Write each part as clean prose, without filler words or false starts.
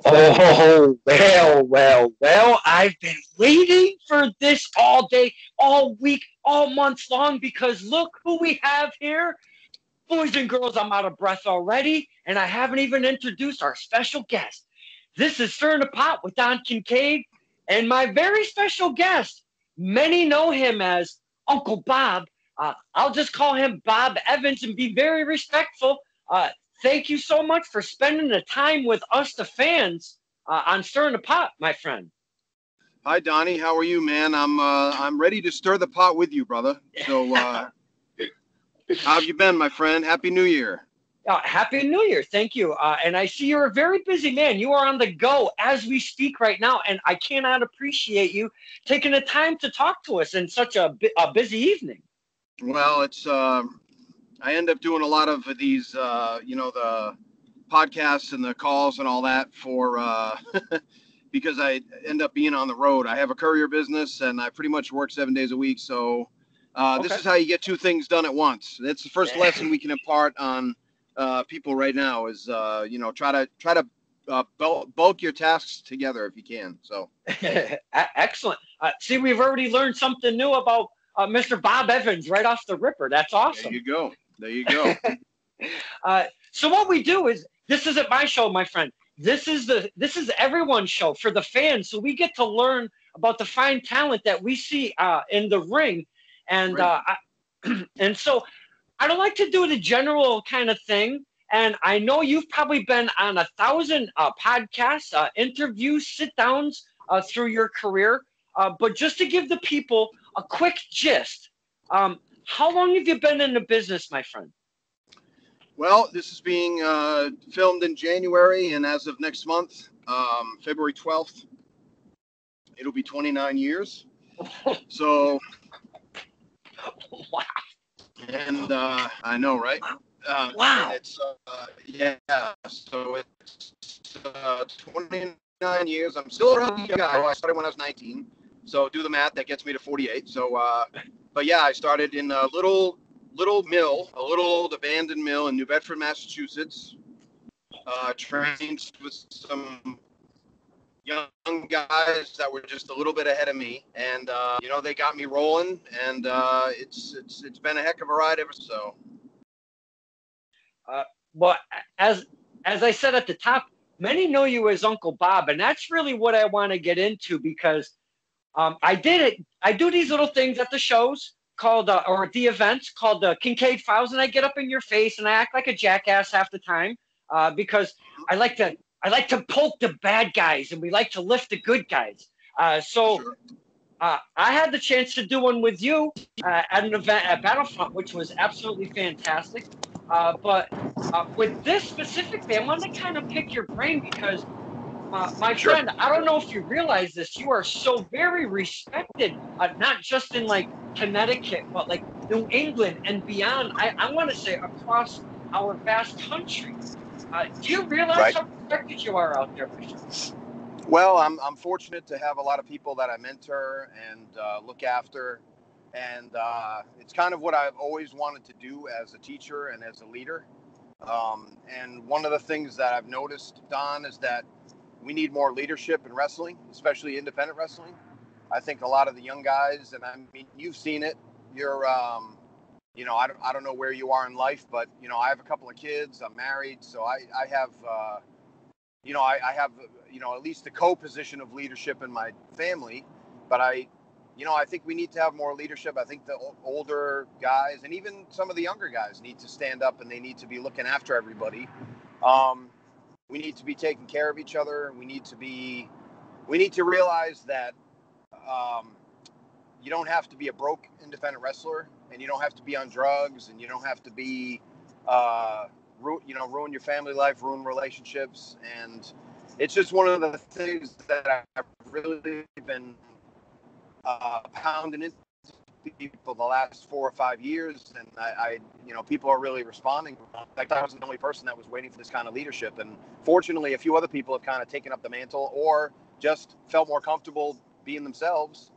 Oh, I've been waiting for this all day, all week, all month long because look who we have here. Boys and girls, I'm out of breath already, and I haven't even introduced our special guest. This is Stir in the Pot with Don Kincaid, and my very special guest. Many know him as Uncle Bob. I'll just call him Bob Evans and be very respectful. Uh, Thank you so much for spending the time with us, the fans, on Stir in the Pot, my friend. Hi, Donnie. How are you, man? I'm ready to stir the pot with you, brother. So, how have you been, my friend? Happy New Year. Happy New Year. Thank you. And I see you're a very busy man. You are on the go as we speak right now. And I cannot appreciate you taking the time to talk to us in such a busy evening. Well, it's I end up doing a lot of these, the podcasts and the calls and all that for because I end up being on the road. I have a courier business and I pretty much work 7 days a week. So this Okay. is how you get two things done at once. That's the first lesson we can impart on people right now is try to bulk your tasks together if you can. So Excellent. See, we've already learned something new about Mr. Bob Evans right off the ripper. That's there awesome. you go. There you go. So what we do is this isn't my show, my friend. This is everyone's show for the fans. So we get to learn about the fine talent that we see in the ring, and Great. and so I don't like to do the general kind of thing. And I know you've probably been on 1,000 podcasts, interviews, sit downs through your career. But just to give the people a quick gist, how long have you been in the business, my friend? Well, this is being filmed in January, and as of next month, February 12th, it'll be 29 years. So, Wow. and I know, right? And Wow. it's yeah. So it's 29 years. I'm still a young guy. I started when I was 19. So do the math. That gets me to 48. So, but yeah, I started in a little mill, a little old abandoned mill in New Bedford, Massachusetts. Trained with some young guys that were just a little bit ahead of me, and they got me rolling, and it's been a heck of a ride ever. So Uh, well, as as I said at the top, many know you as Uncle Bob, and that's really what I want to get into because I did it. I do these little things at the shows called or the events called the Kincaid Files, and I get up in your face and I act like a jackass half the time because I like to I like to poke the bad guys and we like to lift the good guys. So sure. I had the chance to do one with you at an event at Battlefront, which was absolutely fantastic. But with this specifically, I wanted to kind of pick your brain because my Sure. friend, I don't know if you realize this. You are so very respected, not just in like Connecticut, but like New England and beyond. I want to say across our vast country. Do you realize Right. how respected you are out there, my friend? Well, I'm fortunate to have a lot of people that I mentor and look after, and it's kind of what I've always wanted to do as a teacher and as a leader. And one of the things that I've noticed, Don, is that we need more leadership in wrestling, especially independent wrestling. I think a lot of the young guys, and I mean, you've seen it. You're, I don't know where you are in life, but I have a couple of kids. I'm married, so I have, I have, at least the co-position of leadership in my family. But I think we need to have more leadership. I think the older guys and even some of the younger guys need to stand up and they need to be looking after everybody. Um, we need to be taking care of each other. We need to realize that um, you don't have to be a broke independent wrestler, and you don't have to be on drugs, and you don't have to be, ruin your family life, ruin relationships, and it's just one of the things that I've really been pounding into people the last 4 or 5 years, and people are really responding. Like I wasn't the only person that was waiting for this kind of leadership, and fortunately, a few other people have kind of taken up the mantle or just felt more comfortable being themselves,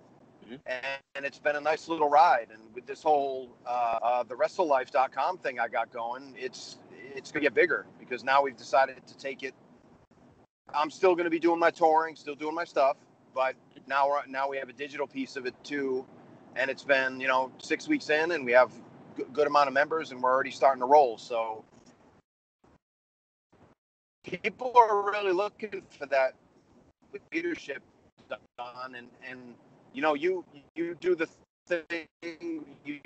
Mhm. and it's been a nice little ride. And with this whole the WrestleLife.com thing I got going, it's going to get bigger because now we've decided to take it I'm still going to be doing my touring, still doing my stuff, but now we have a digital piece of it too, and it's been 6 weeks in, and we have good amount of members, and we're already starting to roll. So people are really looking for that leadership, Don, and you do the thing, you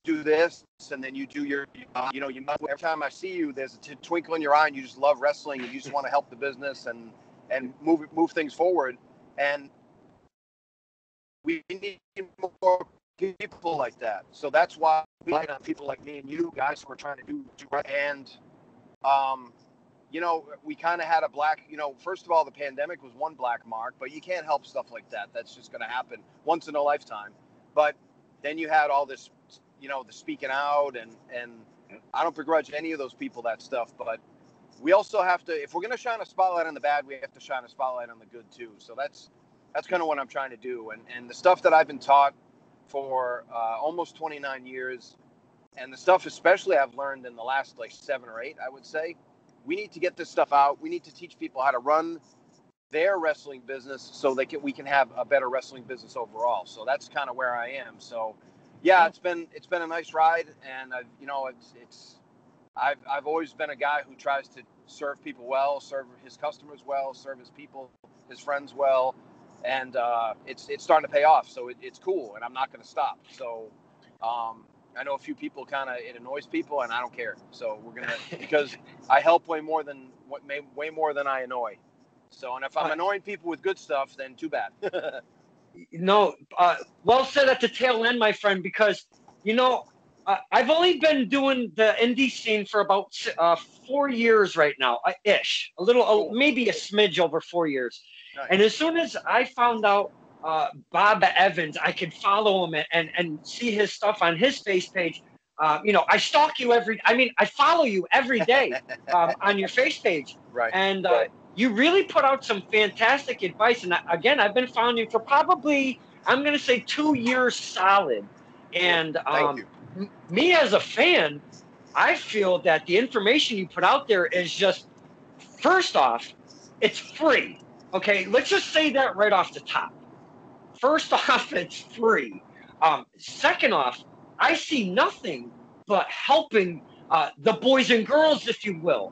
do this, and then you do your, every time I see you, there's a twinkle in your eye, and you just love wrestling, and you just want to help the business and move things forward. And we need more people like that. So that's why we rely on people like me and you guys who are trying to do right. And we kind of had a black, first of all, the pandemic was one black mark, but you can't help stuff like that. That's just going to happen once in a lifetime. But then you had all this, the speaking out, and I don't begrudge any of those people that stuff, but we also have to, if we're going to shine a spotlight on the bad, we have to shine a spotlight on the good too. So that's kind of what I'm trying to do. And the stuff that I've been taught for almost 29 years, and the stuff especially I've learned in the last 7 or 8, I would say, we need to get this stuff out. We need to teach people how to run their wrestling business so we can have a better wrestling business overall. So that's kind of where I am. So yeah, it's been a nice ride, and I've always been a guy who tries to serve people well, serve his customers well, serve his people, his friends well, and it's starting to pay off. So it's cool, and I'm not going to stop. So I know a few people it annoys people, and I don't care. So we're gonna, because I help way more than I annoy. So, and if I'm annoying people with good stuff, then too bad. No, well said at the tail end, my friend, because, I've only been doing the indie scene for about 4 years right now, ish, Cool. Maybe a smidge over 4 years. Nice. And as soon as I found out Bob Evans, I could follow him and see his stuff on his face page. I stalk you I follow you every day on your face page. Right. And you really put out some fantastic advice. And again, I've been following you for probably, I'm going to say 2 years solid. And Thank you. Me as a fan, I feel that the information you put out there is just, first off, it's free. Okay, let's just say that right off the top. First off, it's free. Second off, I see nothing but helping the boys and girls, if you will,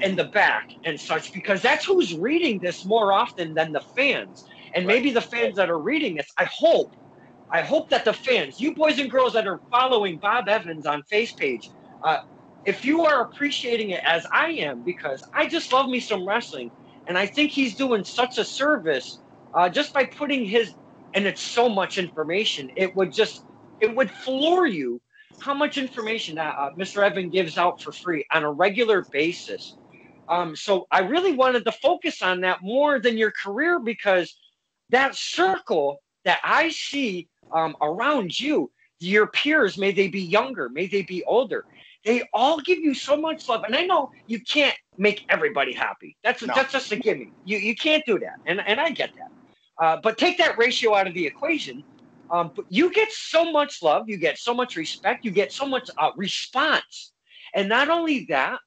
in the back and such, because that's who's reading this more often than the fans. And maybe the fans that are reading this, I hope that the fans, you boys and girls that are following Bob Evans on FacePage, if you are appreciating it as I am, because I just love me some wrestling, and I think he's doing such a service just by putting his, and it's so much information, it would floor you how much information that Mr. Evan gives out for free on a regular basis. So I really wanted to focus on that more than your career, because that circle that I see around you, your peers, may they be younger, may they be older, they all give you so much love. And I know you can't make everybody happy. That's just a gimme. You can't do that. And I get that. But take that ratio out of the equation. But you get so much love, you get so much respect, you get so much response. And not only that,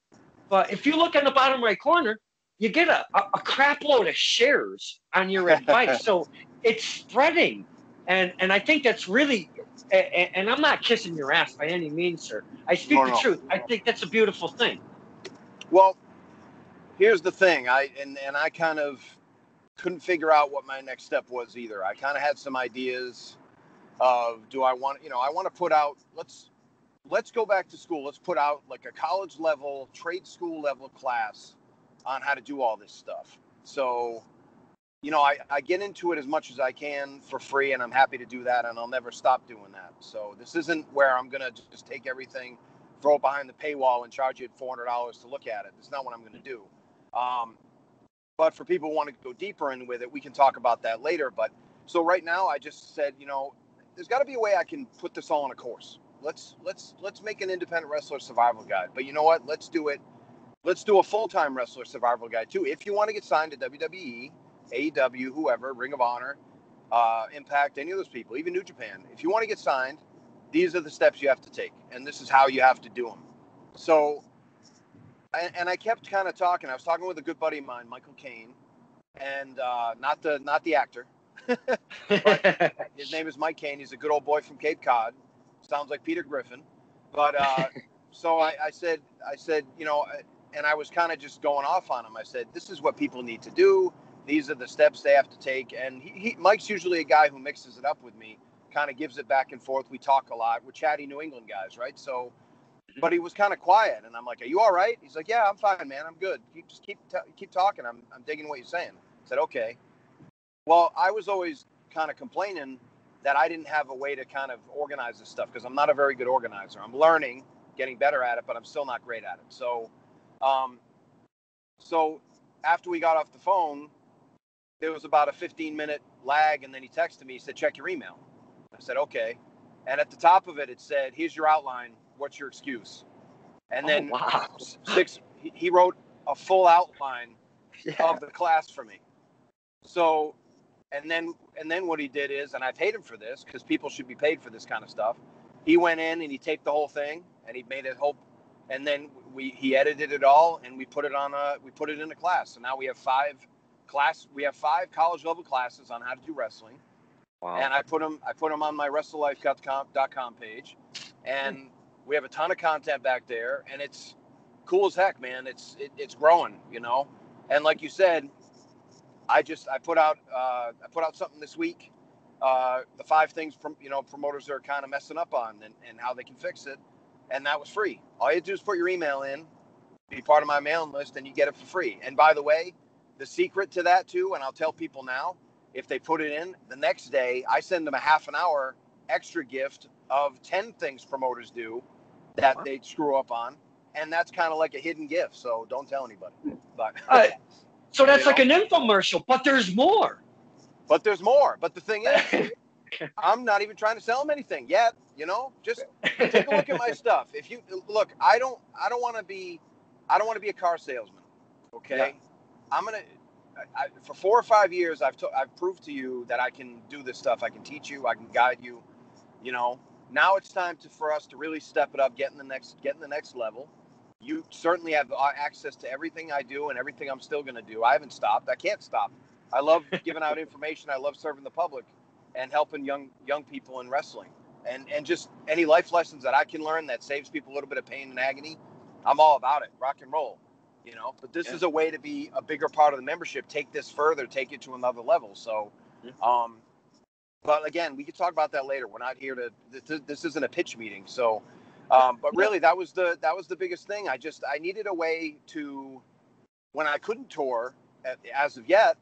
but if you look in the bottom right corner, you get a crap load of shares on your advice. So it's spreading. And I think that's really, and I'm not kissing your ass by any means, sir. I speak the truth. I think that's a beautiful thing. Well, here's the thing. I kind of couldn't figure out what my next step was either. I kind of had some ideas of, do I want, I want to put out, let's go back to school. Let's put out like a college level, trade school level class on how to do all this stuff. So, I get into it as much as I can for free, and I'm happy to do that, and I'll never stop doing that. So this isn't where I'm going to just take everything, throw it behind the paywall, and charge you $400 to look at it. That's not what I'm going to do. But for people who want to go deeper in with it, we can talk about that later. But so right now, I just said, there's got to be a way I can put this all on a course. Let's make an independent wrestler survival guide. But you know what? Let's do it. Let's do a full-time wrestler survival guide too. If you want to get signed to WWE, AEW, whoever, Ring of Honor, Impact, any of those people, even New Japan, if you want to get signed, these are the steps you have to take, and this is how you have to do them. So and I kept kind of talking. I was talking with a good buddy of mine, Michael Caine, and not the actor, but his name is Mike Caine. He's a good old boy from Cape Cod. Sounds like Peter Griffin. But so I said, you know, and I was kind of just going off on him. I said, this is what people need to do. These are the steps they have to take. And Mike's usually a guy who mixes it up with me, kind of gives it back and forth. We talk a lot. We're chatty New England guys, right? So, but he was kind of quiet. And I'm like, are you all right? He's like, yeah, I'm fine, man. I'm good. Just keep talking. I'm digging what you're saying. I said, okay. Well, I was always kind of complaining that I didn't have a way to kind of organize this stuff because I'm not a very good organizer. I'm learning, getting better at it, but I'm still not great at it. So, so after we got off the phone, there was about a 15-minute lag, and then he texted me. He said, check your email. I said, okay. And at the top of it, it said, here's your outline. What's your excuse? And then wow. he wrote a full outline of the class for me. So, and then what he did is, and I paid him for this because people should be paid for this kind of stuff. He went in and he taped the whole thing and he made it and then he edited it all and we put it in a class. So now we have five college level classes on how to do wrestling. Wow. And I put them on my WrestleLife.com page, and we have a ton of content back there, and it's cool as heck, man. It's growing, you know. And like you said, I put out something this week, the 5 things promoters are kind of messing up on and how they can fix it, and that was free. All you have to do is put your email in, be part of my mailing list, and you get it for free. And by the way, the secret to that too, and I'll tell people now, if they put it in, the next day I send them a half an hour extra gift of 10 things promoters do that they screw up on, and that's kind of like a hidden gift. So don't tell anybody. But so that's like an infomercial, but there's more. But the thing is, I'm not even trying to sell them anything yet. You know, just take a look at my stuff. If you look, I don't want to be a car salesman. Okay, yeah. For 4 or 5 years, I've proved to you that I can do this stuff. I can teach you. I can guide you. You know, now it's time for us to really step it up, get in the next level. You certainly have access to everything I do and everything I'm still going to do. I haven't stopped. I can't stop. I love giving out information. I love serving the public and helping young people in wrestling. And just any life lessons that I can learn that saves people a little bit of pain and agony, I'm all about it. Rock and roll. You know, but this is a way to be a bigger part of the membership. Take this further, take it to another level. So, but again, we can talk about that later. We're not here this isn't a pitch meeting. So, but really that was the biggest thing. I needed a way to, when I couldn't tour as of yet,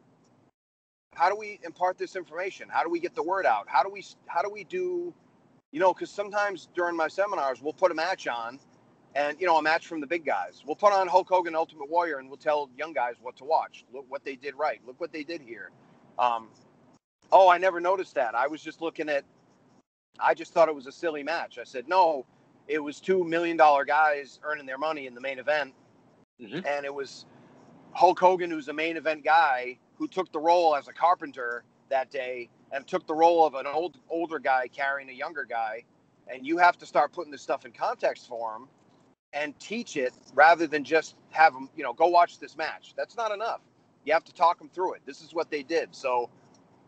how do we impart this information? How do we get the word out? How do we do, you know, because sometimes during my seminars, we'll put a match on. And, you know, a match from the big guys. We'll put on Hulk Hogan, Ultimate Warrior, and we'll tell young guys what to watch. Look what they did right. Look what they did here. I never noticed that. I just thought it was a silly match. I said, no, it was $2 million guys earning their money in the main event. Mm-hmm. And it was Hulk Hogan, who's a main event guy, who took the role as a carpenter that day and took the role of an older guy carrying a younger guy. And you have to start putting this stuff in context for him and teach it rather than just have them, you know, go watch this match. That's not enough. You have to talk them through it. This is what they did. So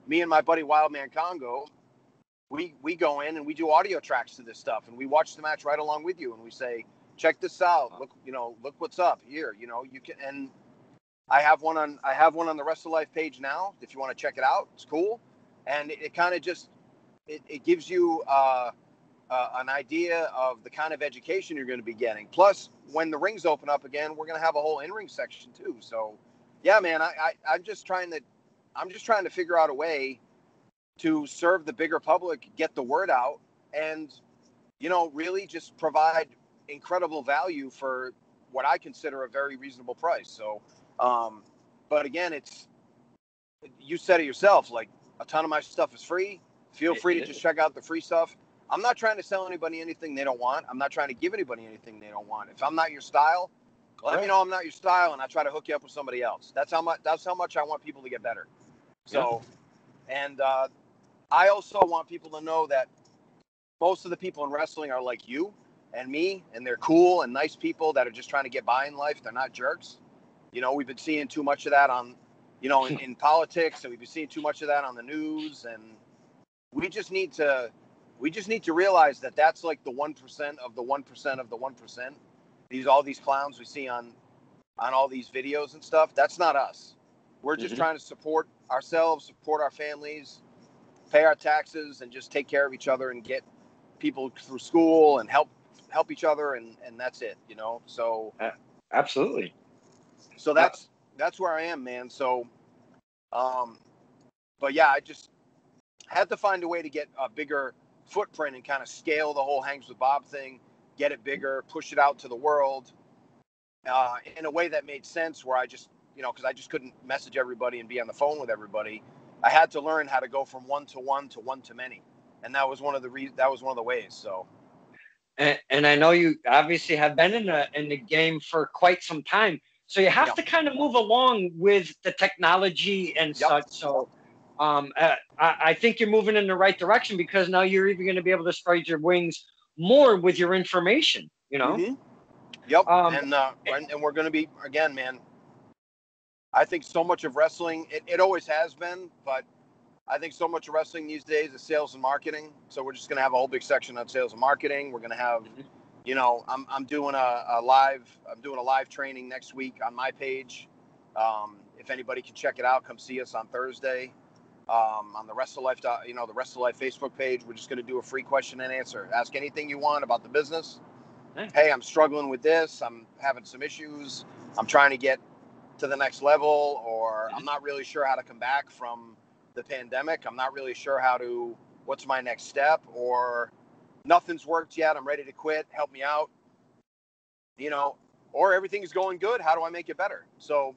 me and my buddy Wildman Congo, we go in and we do audio tracks to this stuff, and we watch the match right along with you, and we say, check this out. Look what's up here. You know, you can, and I have one on the Wrestle Life page now. If you want to check it out, it's cool. And it kind of just, it gives you, an idea of the kind of education you're going to be getting. Plus, when the rings open up again, we're going to have a whole in-ring section too. So, yeah, man, I'm just trying to figure out a way to serve the bigger public, get the word out, and, you know, really just provide incredible value for what I consider a very reasonable price. So, but again, you said it yourself, like a ton of my stuff is free. Feel free to just check out the free stuff. I'm not trying to sell anybody anything they don't want. I'm not trying to give anybody anything they don't want. If I'm not your style, let me know I'm not your style, and I try to hook you up with somebody else. That's how much I want people to get better. So, and I also want people to know that most of the people in wrestling are like you. and me, and they're cool and nice people that are just trying to get by in life. They're not jerks. We've been seeing too much of that on, in politics, and we've been seeing too much of that on the news. And we just need to realize that that's like the 1% of the 1% of the 1%. All these clowns we see on all these videos and stuff, that's not us. We're just trying to support ourselves, support our families, pay our taxes, and just take care of each other and get people through school and help each other, and that's it, So absolutely. So that's where I am, man. So, but yeah, I just had to find a way to get a bigger footprint and kind of scale the whole Hangs with Bob thing, get it bigger, push it out to the world, in a way that made sense, where I just, because I just couldn't message everybody and be on the phone with everybody. I had to learn how to go from one to one to one to many, and that was one of the ways. So. And I know you obviously have been in the game for quite some time, so you have to kind of move along with the technology and such. So, I think you're moving in the right direction, because now you're even going to be able to spread your wings more with your information. Mm-hmm. Yep. And we're going to be, again, man. I think so much of wrestling, it always has been, but I think so much of wrestling these days is sales and marketing. So we're just going to have a whole big section on sales and marketing. We're going to have, I'm doing a live training next week on my page. If anybody can check it out, come see us on Thursday, on the Wrestle Life, the Wrestle Life Facebook page. We're just going to do a free question and answer. Ask anything you want about the business. Hey, I'm struggling with this. I'm having some issues. I'm trying to get to the next level, or I'm not really sure how to come back from the pandemic. I'm not really sure what's my next step, or nothing's worked yet. I'm ready to quit. Help me out. Or everything's going good. How do I make it better? So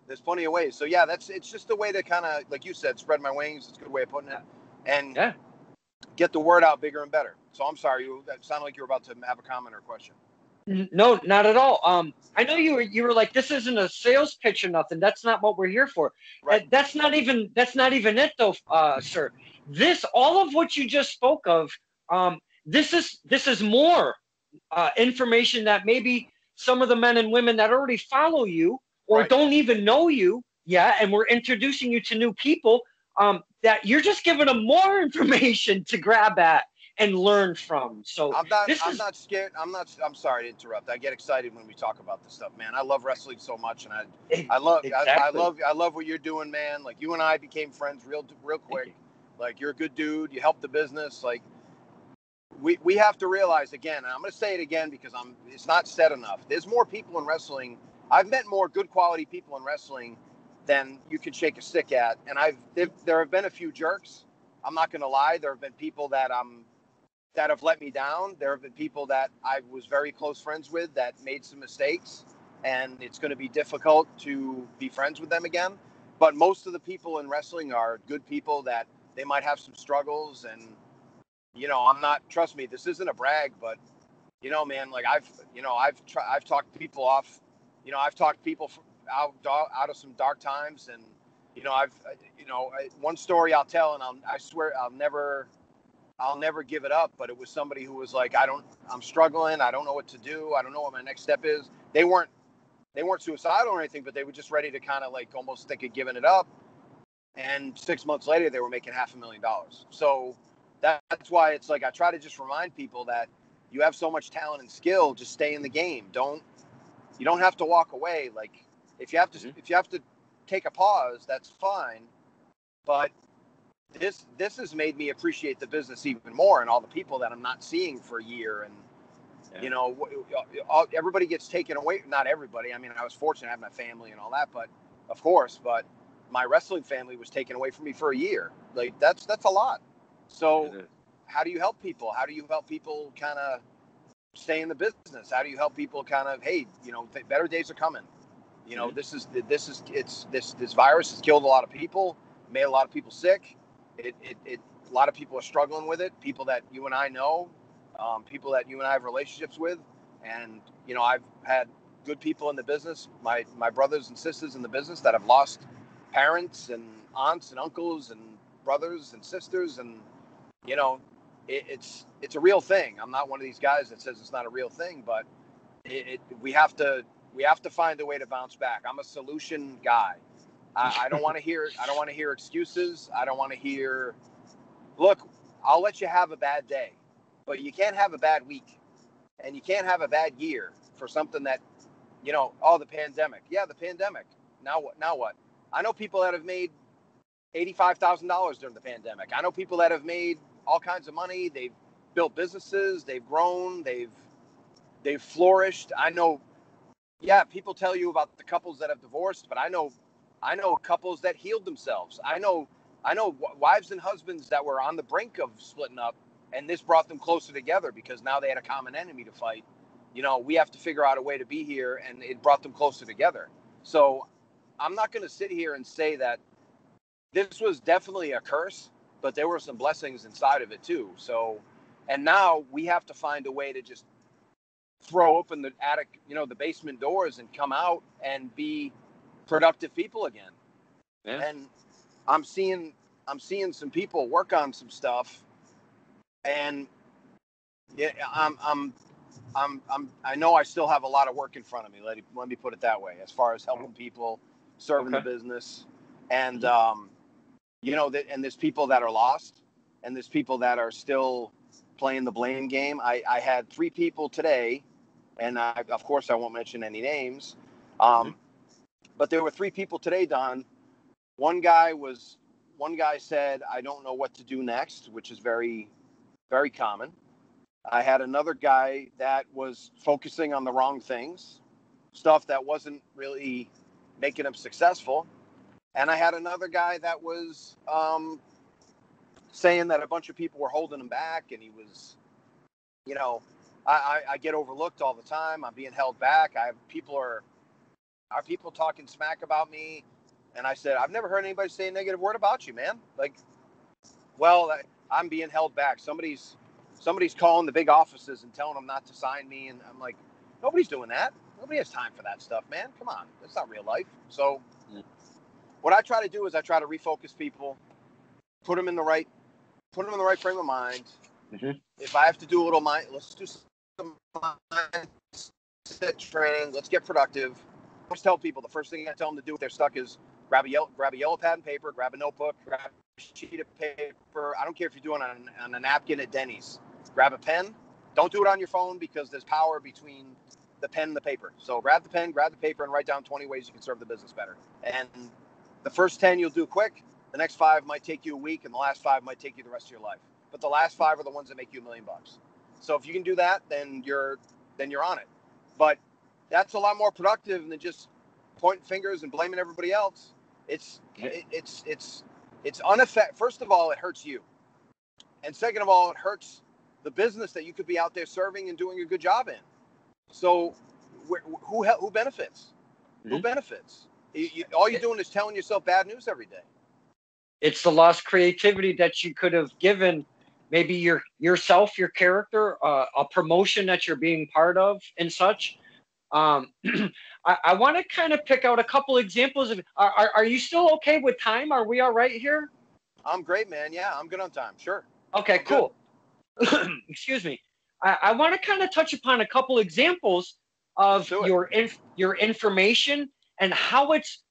there's plenty of ways. So yeah, it's just a way to kind of, like you said, spread my wings. It's a good way of putting it, and get the word out bigger and better. So I'm sorry, that sounded like you were about to have a comment or question. No, not at all. I know you were like, this isn't a sales pitch or nothing. That's not what we're here for. Right. That's not even it though, sir. All of what you just spoke of, this is more information that maybe some of the men and women that already follow you or don't even know you yet, and we're introducing you to new people, that you're just giving them more information to grab at and learn from. So I'm not scared. I'm sorry to interrupt. I get excited when we talk about this stuff, man. I love wrestling so much, and I love what you're doing, man. Like, you and I became friends real quick. Like, you're a good dude. You help the business. Like, we have to realize, again, and I'm going to say it again because it's not said enough. There's more people in wrestling. I've met more good quality people in wrestling than you can shake a stick at. And there have been a few jerks. I'm not going to lie. There have been people that have let me down. There have been people that I was very close friends with that made some mistakes, and it's going to be difficult to be friends with them again. But most of the people in wrestling are good people that they might have some struggles, and trust me, this isn't a brag, but man, like I've talked people off, I've talked people out of some dark times, and one story I'll tell, and I swear I'll never give it up, but it was somebody who was like, I'm struggling. I don't know what to do. I don't know what my next step is. They weren't suicidal or anything, but they were just ready to kind of like almost think of giving it up. And 6 months later, they were making $500,000. So that's why it's like, I try to just remind people that you have so much talent and skill, just stay in the game. You don't have to walk away. Like, if you have to take a pause, that's fine. But this has made me appreciate the business even more, and all the people that I'm not seeing for a year. And everybody gets taken away. Not everybody. I mean, I was fortunate to have my family and all that, but my wrestling family was taken away from me for a year. Like, that's a lot. So how do you help people? How do you help people kind of stay in the business? How do you help people kind of, hey, better days are coming. This virus has killed a lot of people, made a lot of people sick. A lot of people are struggling with it. People that you and I know, people that you and I have relationships with, and I've had good people in the business, my brothers and sisters in the business that have lost parents and aunts and uncles and brothers and sisters, and it's a real thing. I'm not one of these guys that says it's not a real thing, but we have to find a way to bounce back. I'm a solution guy. I don't want to hear excuses. I don't want to hear, look, I'll let you have a bad day, but you can't have a bad week, and you can't have a bad year for something that, the pandemic. Yeah, the pandemic. Now what? I know people that have made $85,000 during the pandemic. I know people that have made all kinds of money. They've built businesses. They've grown. They've flourished. I know. Yeah, people tell you about the couples that have divorced, but I know couples that healed themselves. I know wives and husbands that were on the brink of splitting up, and this brought them closer together because now they had a common enemy to fight. We have to figure out a way to be here, and it brought them closer together. So I'm not going to sit here and say that this was definitely a curse, but there were some blessings inside of it too. So, and now we have to find a way to just throw open the attic, the basement doors and come out and be productive people again. Yeah. And I'm seeing some people work on some stuff, and yeah, I know I still have a lot of work in front of me. Let me put it that way, as far as helping people, serving the business, and and there's people that are lost, and there's people that are still playing the blame game. I had 3 people today, and of course I won't mention any names, but there were 3 people today, Don. One guy said, I don't know what to do next, which is very, very common. I had another guy that was focusing on the wrong things, stuff that wasn't really making him successful. And I had another guy that was saying that a bunch of people were holding him back, and he was, I get overlooked all the time. I'm being held back. Are people talking smack about me? And I said, I've never heard anybody say a negative word about you, man. Like, well, I'm being held back. Somebody's calling the big offices and telling them not to sign me. And I'm like, nobody's doing that. Nobody has time for that stuff, man. Come on. That's not real life. So what I try to do is I try to refocus people, put them in the right frame of mind. Mm-hmm. If I have to do a little let's do some mindset training. Let's get productive. I always tell people the first thing I tell them to do if they're stuck is grab a yellow pad and paper, grab a notebook, grab a sheet of paper. I don't care if you're doing it on a napkin at Denny's. Grab a pen. Don't do it on your phone because there's power between the pen and the paper. So grab the pen, grab the paper, and write down 20 ways you can serve the business better. And the first 10 you'll do quick. The next 5 might take you a week, and the last 5 might take you the rest of your life. But the last 5 are the ones that make you $1 million. So if you can do that, then you're on it. But that's a lot more productive than just pointing fingers and blaming everybody else. It's unaffected. First of all, it hurts you, and second of all, it hurts the business that you could be out there serving and doing a good job in. So who benefits? Mm-hmm. Who benefits? All you're doing is telling yourself bad news every day. It's the lost creativity that you could have given maybe yourself, your character, a promotion that you're being part of and such. I want to kind of pick out a couple examples of. Are you still okay with time? Are we all right here? I'm great, man. Yeah, I'm good on time. Sure. Okay, cool. Excuse me. I want to kind of touch upon a couple examples of your information and how it's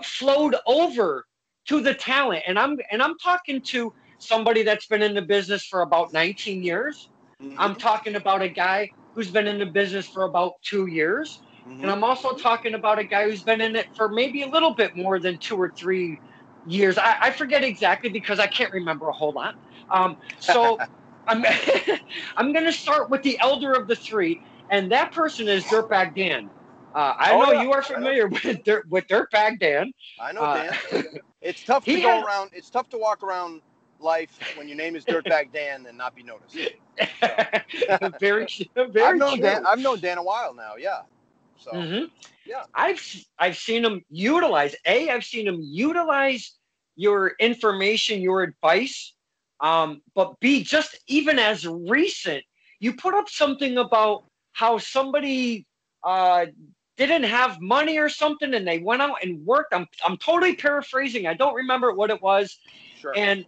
flowed over to the talent. And I'm talking to somebody that's been in the business for about 19 years. Mm-hmm. I'm talking about a guy who's been in the business for about 2 years. Mm-hmm. And I'm also talking about a guy who's been in it for maybe a little bit more than 2 or 3 years. I forget exactly because I can't remember a whole lot. So I'm going to start with the elder of the 3, and that person is Dirtbag Dan. I know you are familiar with Dirtbag Dan. I know Dan. It's tough to go around. It's tough to walk around life when your name is Dirtbag Dan and not be noticed. So. very I've known Dan. I've known Dan a while now. Yeah. So yeah, I've seen him utilize. I've seen him utilize your information, your advice. But B, just even as recent, you put up something about how somebody didn't have money or something, and they went out and worked. I'm totally paraphrasing. I don't remember what it was. Sure. And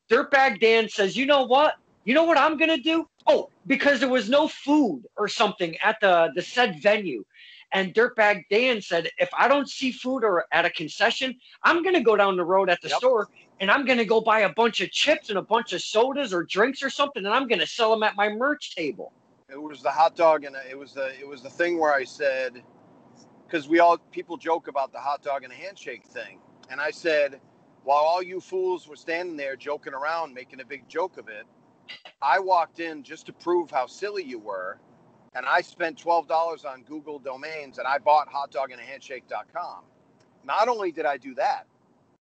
Dirtbag Dan says, you know what? You know what I'm gonna do? Oh, because there was no food or something at the said venue. And Dirtbag Dan said, if I don't see food or at a concession, I'm gonna go down the road at the Yep. store and I'm gonna go buy a bunch of chips and a bunch of sodas or drinks or something, and I'm gonna sell them at my merch table. It was the hot dog, and it was the thing where I said, because people joke about the hot dog and a handshake thing, and I said, while all you fools were standing there joking around, making a big joke of it, I walked in just to prove how silly you were, and I spent $12 on Google domains, and I bought hotdogandhandshake.com. Not only did I do that,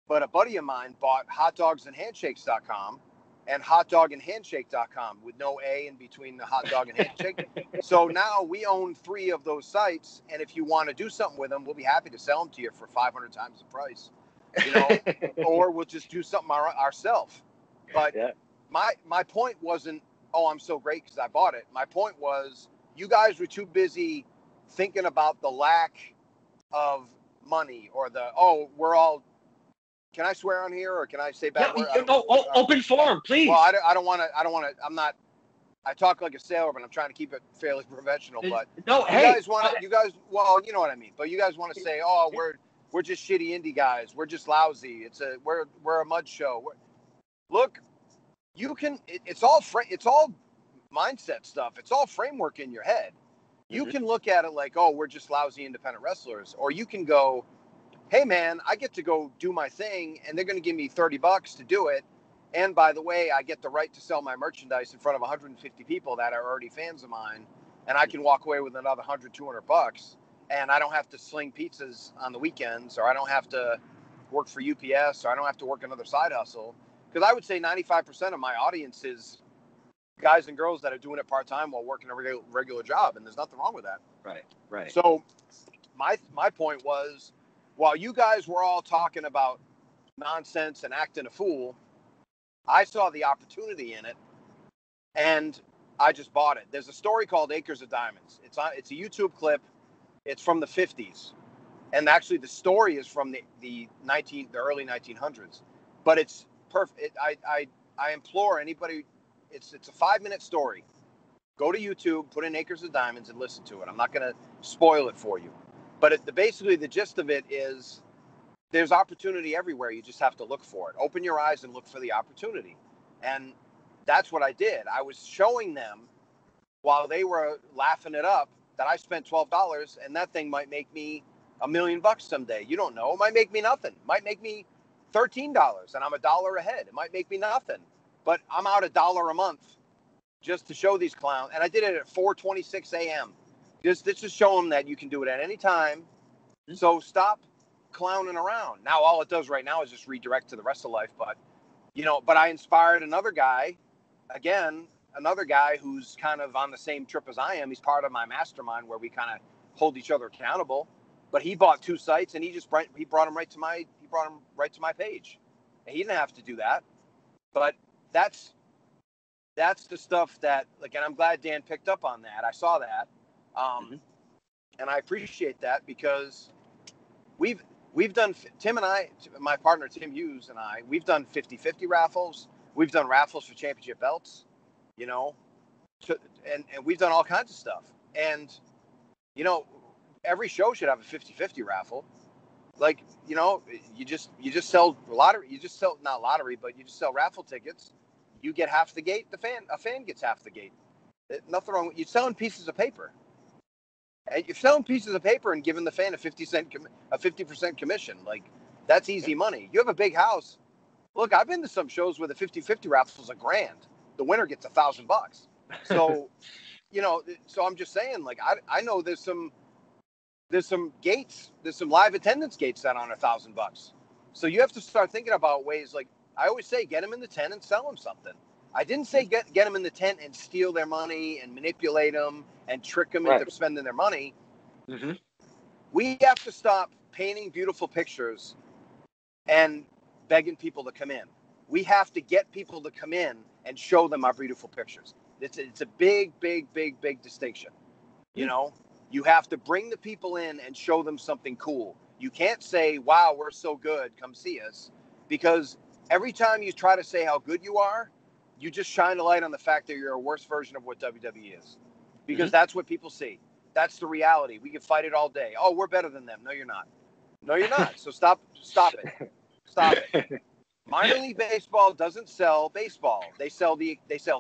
but a buddy of mine bought hotdogsandhandshakes.com and hotdogandhandshake.com with no A in between the hot dog and handshake. So now we own 3 of those sites, and if you want to do something with them, we'll be happy to sell them to you for 500 times the price, or we'll just do something ourselves. But yeah. my point wasn't, oh, I'm so great because I bought it. My point was, you guys were too busy thinking about the lack of money or we're all. Can I swear on here, or can I say bad words? Open forum, please. Well, I don't want to. I'm not. I talk like a sailor, but I'm trying to keep it fairly professional. But no, you guys want to. You guys, well, you know what I mean. But you guys want to say, oh, we're just shitty indie guys. We're just lousy. We're a mud show. Look, you can. It's all mindset stuff. It's all framework in your head. You can look at it like, oh, we're just lousy independent wrestlers, or you can go, hey man, I get to go do my thing and they're going to give me $30 to do it. And by the way, I get the right to sell my merchandise in front of 150 people that are already fans of mine. And I can walk away with another $100, $200. And I don't have to sling pizzas on the weekends, or I don't have to work for UPS, or I don't have to work another side hustle. Because I would say 95% of my audience is guys and girls that are doing it part-time while working a regular job. And there's nothing wrong with that. Right. So my point was, while you guys were all talking about nonsense and acting a fool, I saw the opportunity in it, and I just bought it. There's a story called Acres of Diamonds. It's a YouTube clip. It's from the 50s, and actually the story is from the early 1900s. But it's perfect. I implore anybody. It's a 5-minute story. Go to YouTube, put in Acres of Diamonds, and listen to it. I'm not going to spoil it for you. But basically, the gist of it is there's opportunity everywhere. You just have to look for it. Open your eyes and look for the opportunity. And that's what I did. I was showing them, while they were laughing it up, that I spent $12, and that thing might make me $1 million someday. You don't know. It might make me nothing. It might make me $13, and I'm $1 ahead. It might make me nothing. But I'm out $1 a month just to show these clowns. And I did it at 4:26 a.m. This is show them that you can do it at any time. So stop clowning around. Now, all it does right now is just redirect to the rest of life. But, but I inspired another guy who's kind of on the same trip as I am. He's part of my mastermind where we kind of hold each other accountable. But he bought 2 sites, and he brought them right to my page. And he didn't have to do that. But that's the stuff that, like, and I'm glad Dan picked up on that. I saw that. And I appreciate that, because we've done, Tim and I, my partner Tim Hughes and I, we've done 50-50 raffles. We've done raffles for championship belts, and we've done all kinds of stuff. And, every show should have a 50-50 raffle. Like, you just sell lottery. You just sell, not lottery, but you just sell raffle tickets. You get half the gate. A fan gets half the gate. Nothing wrong. You're selling pieces of paper. And you're selling pieces of paper and giving the fan a 50% commission. Like, that's easy money. You have a big house. Look, I've been to some shows where the 50-50 raffle is $1,000. The winner gets $1,000. So, so I'm just saying, like, I know there's some gates, there's some live attendance gates that aren't $1,000. So you have to start thinking about ways, like I always say, get them in the tent and sell them something. I didn't say get them in the tent and steal their money and manipulate them and trick them into spending their money. We have to stop painting beautiful pictures and begging people to come in. We have to get people to come in and show them our beautiful pictures. It's a big distinction. You have to bring the people in and show them something cool. You can't say, wow, we're so good, come see us. Because every time you try to say how good you are, you just shine a light on the fact that you're a worse version of what WWE is, because that's what people see. That's the reality. We can fight it all day. Oh, we're better than them. No, you're not. No, you're not. So stop it. Stop it. Minor League Baseball doesn't sell baseball. They sell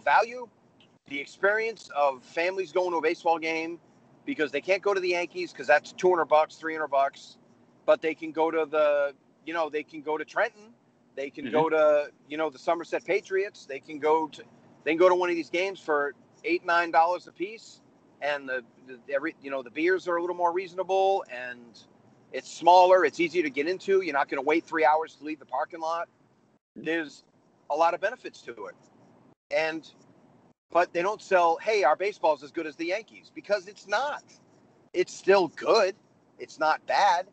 value, the experience of families going to a baseball game, because they can't go to the Yankees because that's $200, $300, but they can go to they can go to Trenton. They can go to, the Somerset Patriots. They can go to one of these games for $8, $9 a piece. And the beers are a little more reasonable, and it's smaller. It's easier to get into. You're not going to wait 3 hours to leave the parking lot. There's a lot of benefits to it. But they don't sell, hey, our baseball is as good as the Yankees, because it's not. It's still good. It's not bad,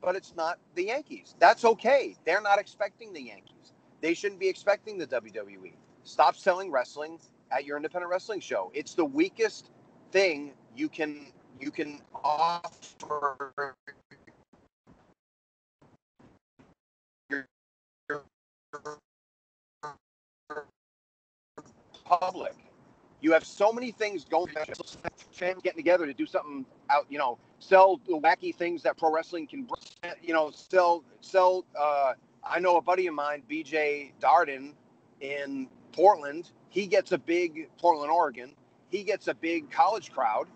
but it's not the Yankees. That's okay. They're not expecting the Yankees. They shouldn't be expecting the WWE. Stop selling wrestling at your independent wrestling show. It's the weakest thing you can offer your public. You have so many things going on. Fans getting together to do something out, sell the wacky things that pro wrestling can, sell. I know a buddy of mine, BJ Darden in Portland. He gets a big Portland, Oregon. He gets a big college crowd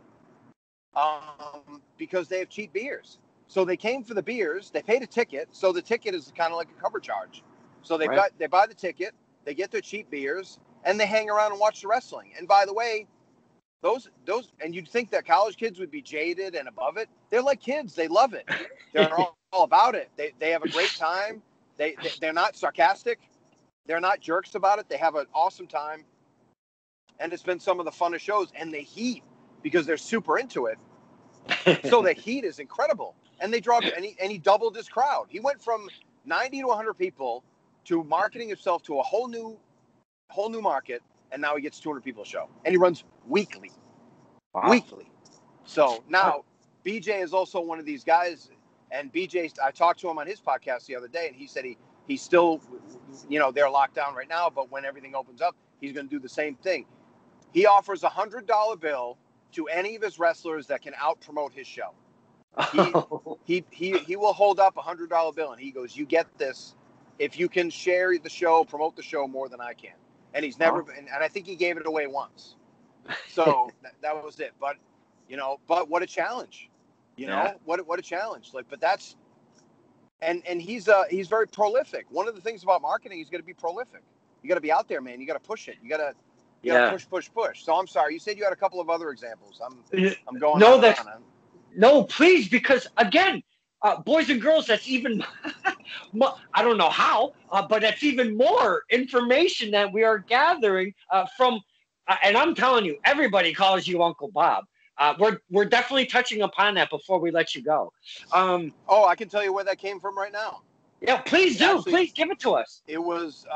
because they have cheap beers. So they came for the beers. They paid a ticket. So the ticket is kind of like a cover charge. So they buy the ticket. They get their cheap beers, and they hang around and watch the wrestling. And by the way, those, and you'd think that college kids would be jaded and above it. They're like kids. They love it. They're all about it. They have a great time. They're not sarcastic. They're not jerks about it. They have an awesome time. And it's been some of the funnest shows, and the heat, because they're super into it. So the heat is incredible. And they draw, and he doubled his crowd. He went from 90 to 100 people to marketing himself to a whole new market, and now he gets 200 people a show, and he runs weekly. Wow. Weekly. So now BJ is also one of these guys, and BJ, I talked to him on his podcast the other day, and he said he's still, they're locked down right now, but when everything opens up, he's going to do the same thing. He offers $100 bill to any of his wrestlers that can out promote his show. He will hold up $100 bill, and he goes, "You get this if you can share the show, promote the show more than I can." And he's never, and I think he gave it away once. So that was it. But but what a challenge, what a challenge. But that's, and he's very prolific. One of the things about marketing, he's going to be prolific. You got to be out there, man. You got to push it. You got to push. So I'm sorry. You said you had a couple of other examples. I'm going. No, please, because again, boys and girls, that's even, I don't know how, but that's even more information that we are gathering from, and I'm telling you, everybody calls you Uncle Bob. We're definitely touching upon that before we let you go. I can tell you where that came from right now. Yeah, please do. Please give it to us. It was,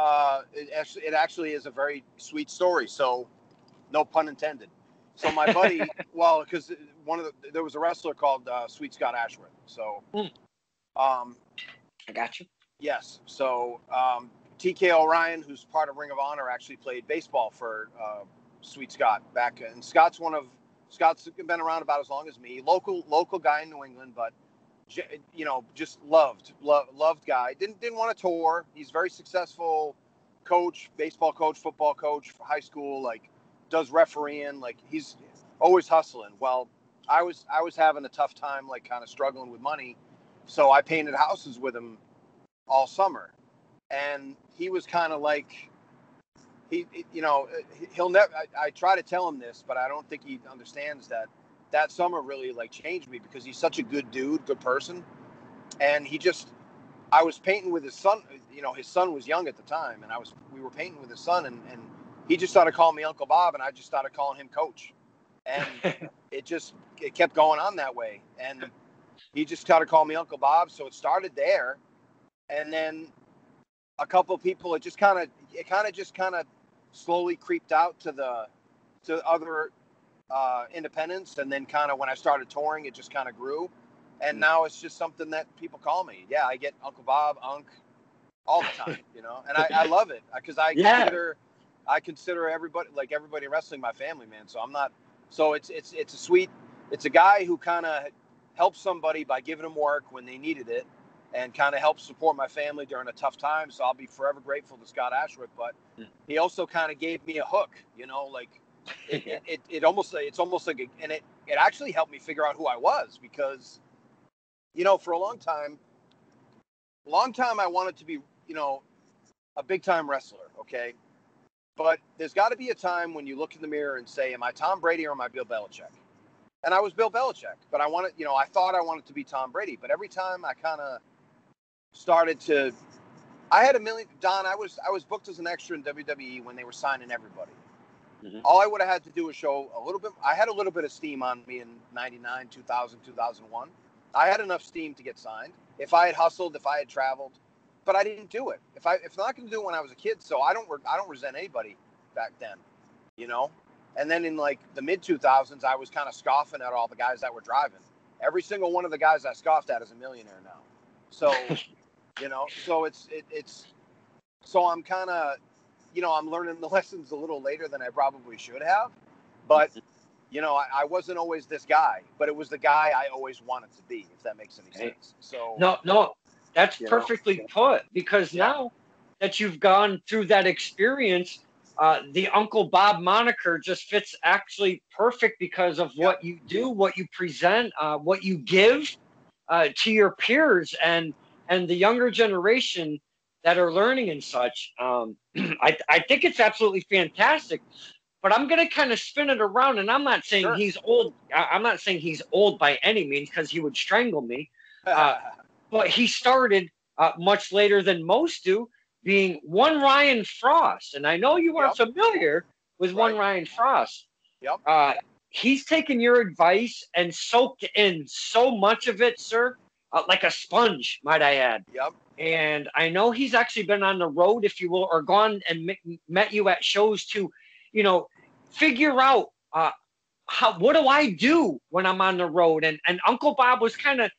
it actually is a very sweet story. So, no pun intended. So my buddy, because there was a wrestler called Sweet Scott Ashworth. So, I got you. Yes. So TK O'Ryan, who's part of Ring of Honor, actually played baseball for Sweet Scott back. And Scott's been around about as long as me. Local guy in New England, but just loved guy. Didn't want to tour. He's very successful coach, baseball coach, football coach for high school. Does refereeing, he's always hustling. Well, I was having a tough time, kind of struggling with money, so I painted houses with him all summer, and he was kind of he'll never. I try to tell him this, but I don't think he understands that summer really changed me, because he's such a good dude, good person, and I was painting with his son. His son was young at the time, and we were painting with his son, and he just started calling me Uncle Bob, and I just started calling him Coach. And it kept going on that way. And he just started calling me Uncle Bob. So it started there. And then a couple of people, it kind of slowly creeped out to other independents. And then kind of when I started touring, it just kind of grew. And now it's just something that people call me. Yeah, I get Uncle Bob, Unc, all the time, And I love it, because I consider I consider everybody in wrestling my family, man. So I'm not. So it's a sweet. It's a guy who kind of helped somebody by giving them work when they needed it, and kind of helped support my family during a tough time. So I'll be forever grateful to Scott Ashworth. But he also kind of gave me a hook, like it's almost like, and it actually helped me figure out who I was, because, for a long time I wanted to be, a big time wrestler. Okay. But there's got to be a time when you look in the mirror and say, am I Tom Brady or am I Bill Belichick? And I was Bill Belichick, but I thought I wanted to be Tom Brady. But every time I kind of started to, I had Don, I was booked as an extra in WWE when they were signing everybody. Mm-hmm. All I would have had to do was show a little bit. I had a little bit of steam on me in 99, 2000, 2001. I had enough steam to get signed. If I had hustled, if I had traveled, but I didn't do it. If I'm not going to do it when I was a kid, so I don't resent anybody back then, And then in like the mid 2000s, I was kind of scoffing at all the guys that were driving. Every single one of the guys I scoffed at is a millionaire now. So, so so I'm kind of, I'm learning the lessons a little later than I probably should have. But, I wasn't always this guy, but it was the guy I always wanted to be, if that makes any sense. So no, that's perfectly put, because now that you've gone through that experience, the Uncle Bob moniker just fits actually perfect because of what you do, what you present, what you give to your peers and the younger generation that are learning and such. I think it's absolutely fantastic. But I'm going to kind of spin it around, and I'm not saying he's old. I'm not saying he's old by any means, because he would strangle me. But he started much later than most do, being one Ryan Frost. And I know you are familiar with one Ryan Frost. Yep. He's taken your advice and soaked in so much of it, sir, like a sponge, might I add. Yep. And I know he's actually been on the road, if you will, or gone and met you at shows to, figure out what do I do when I'm on the road. And Uncle Bob was kind of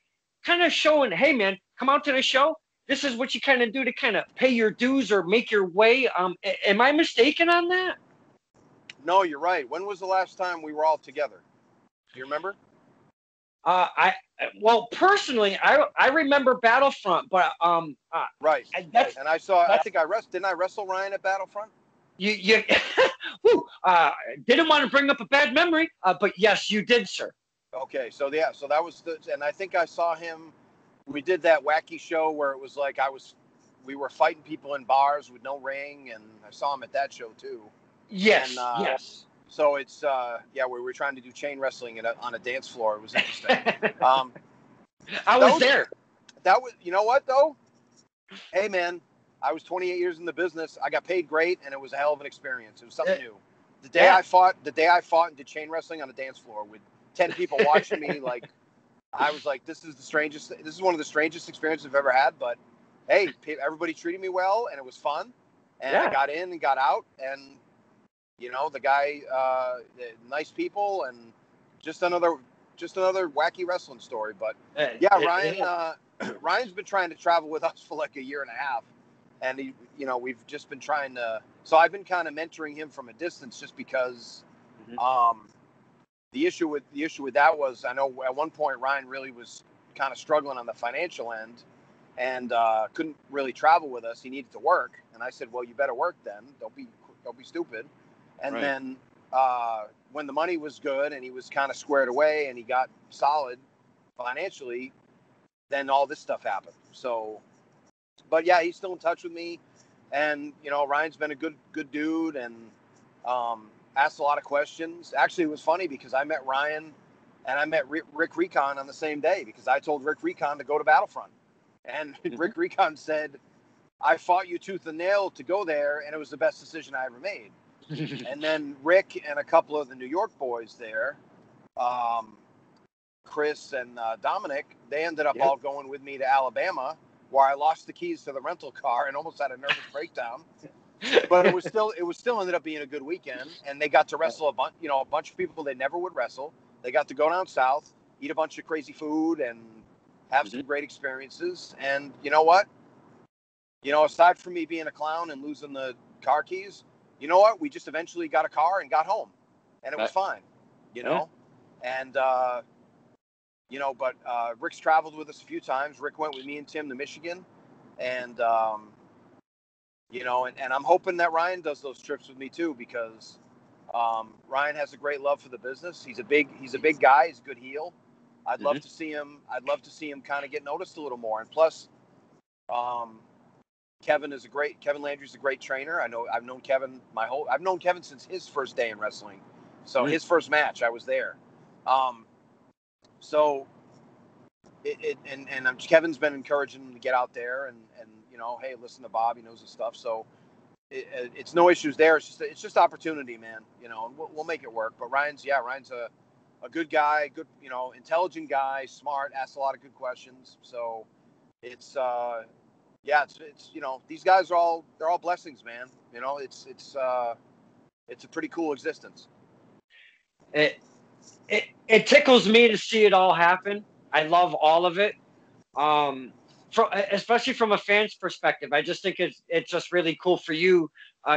showing, hey, man, come out to the show. This is what you kind of do to kind of pay your dues or make your way. Am I mistaken on that? No, you're right. When was the last time we were all together? Do you remember? Personally, I remember Battlefront, but right. And I think didn't I wrestle Ryan at Battlefront? You didn't want to bring up a bad memory, but yes, you did, sir. Okay, so that was and I think I saw him. We did that wacky show where it was like we were fighting people in bars with no ring, and I saw him at that show too. Yes, and, yes. So it's we were trying to do chain wrestling on a dance floor. It was interesting. I was there. That was, you know what though? Hey man, I was 28 years in the business. I got paid great, and it was a hell of an experience. It was something new. The day I fought and did chain wrestling on a dance floor with 10 people watching me, like, I was like, this is one of the strangest experiences I've ever had. But hey, everybody treated me well, and it was fun. And I got in and got out, and the guy, nice people, and just another wacky wrestling story. But Ryan, Ryan's been trying to travel with us for like a year and a half, and we've just been trying to. So I've been kind of mentoring him from a distance, just because. The issue with that was, I know at one point Ryan really was kind of struggling on the financial end, and couldn't really travel with us. He needed to work, and I said, well, you better work then. Don't be stupid. And then when the money was good and he was kind of squared away and he got solid financially, then all this stuff happened. So, but yeah, he's still in touch with me, and Ryan's been a good dude, and asked a lot of questions. Actually, it was funny because I met Ryan and I met Rick Recon on the same day, because I told Rick Recon to go to Battlefront, and Rick Recon said, I fought you tooth and nail to go there, and it was the best decision I ever made. And then Rick and a couple of the New York boys there, Chris and Dominic, they ended up all going with me to Alabama, where I lost the keys to the rental car and almost had a nervous breakdown. But it was still ended up being a good weekend, and they got to wrestle a bunch of people they never would wrestle. They got to go down south, eat a bunch of crazy food, and have some great experiences. And you know what? Aside from me being a clown and losing the car keys, you know what? We just eventually got a car and got home, and it was Right. fine, you know. And you know, but Rick's traveled with us a few times. Rick went with me and Tim to Michigan, and you know, and I'm hoping that Ryan does those trips with me too, because Ryan has a great love for the business. He's a big guy. He's a good heel. I'd love to see him. I'd love to see him kind of get noticed a little more. And plus, Kevin Landry's a great trainer. I've known Kevin since his first day in wrestling. So his first match, I was there. So Kevin's been encouraging him to get out there and you know, hey, listen to Bob, he knows his stuff. So it's no issues there. It's just opportunity, man. You know, and we'll make it work. But Ryan's a good guy, good, you know, intelligent guy, smart, asks a lot of good questions. So it's it's you know, these guys they're all blessings, man. You know, it's a pretty cool existence. It tickles me to see it all happen. I love all of it. Especially from a fan's perspective, I just think it's just really cool for you,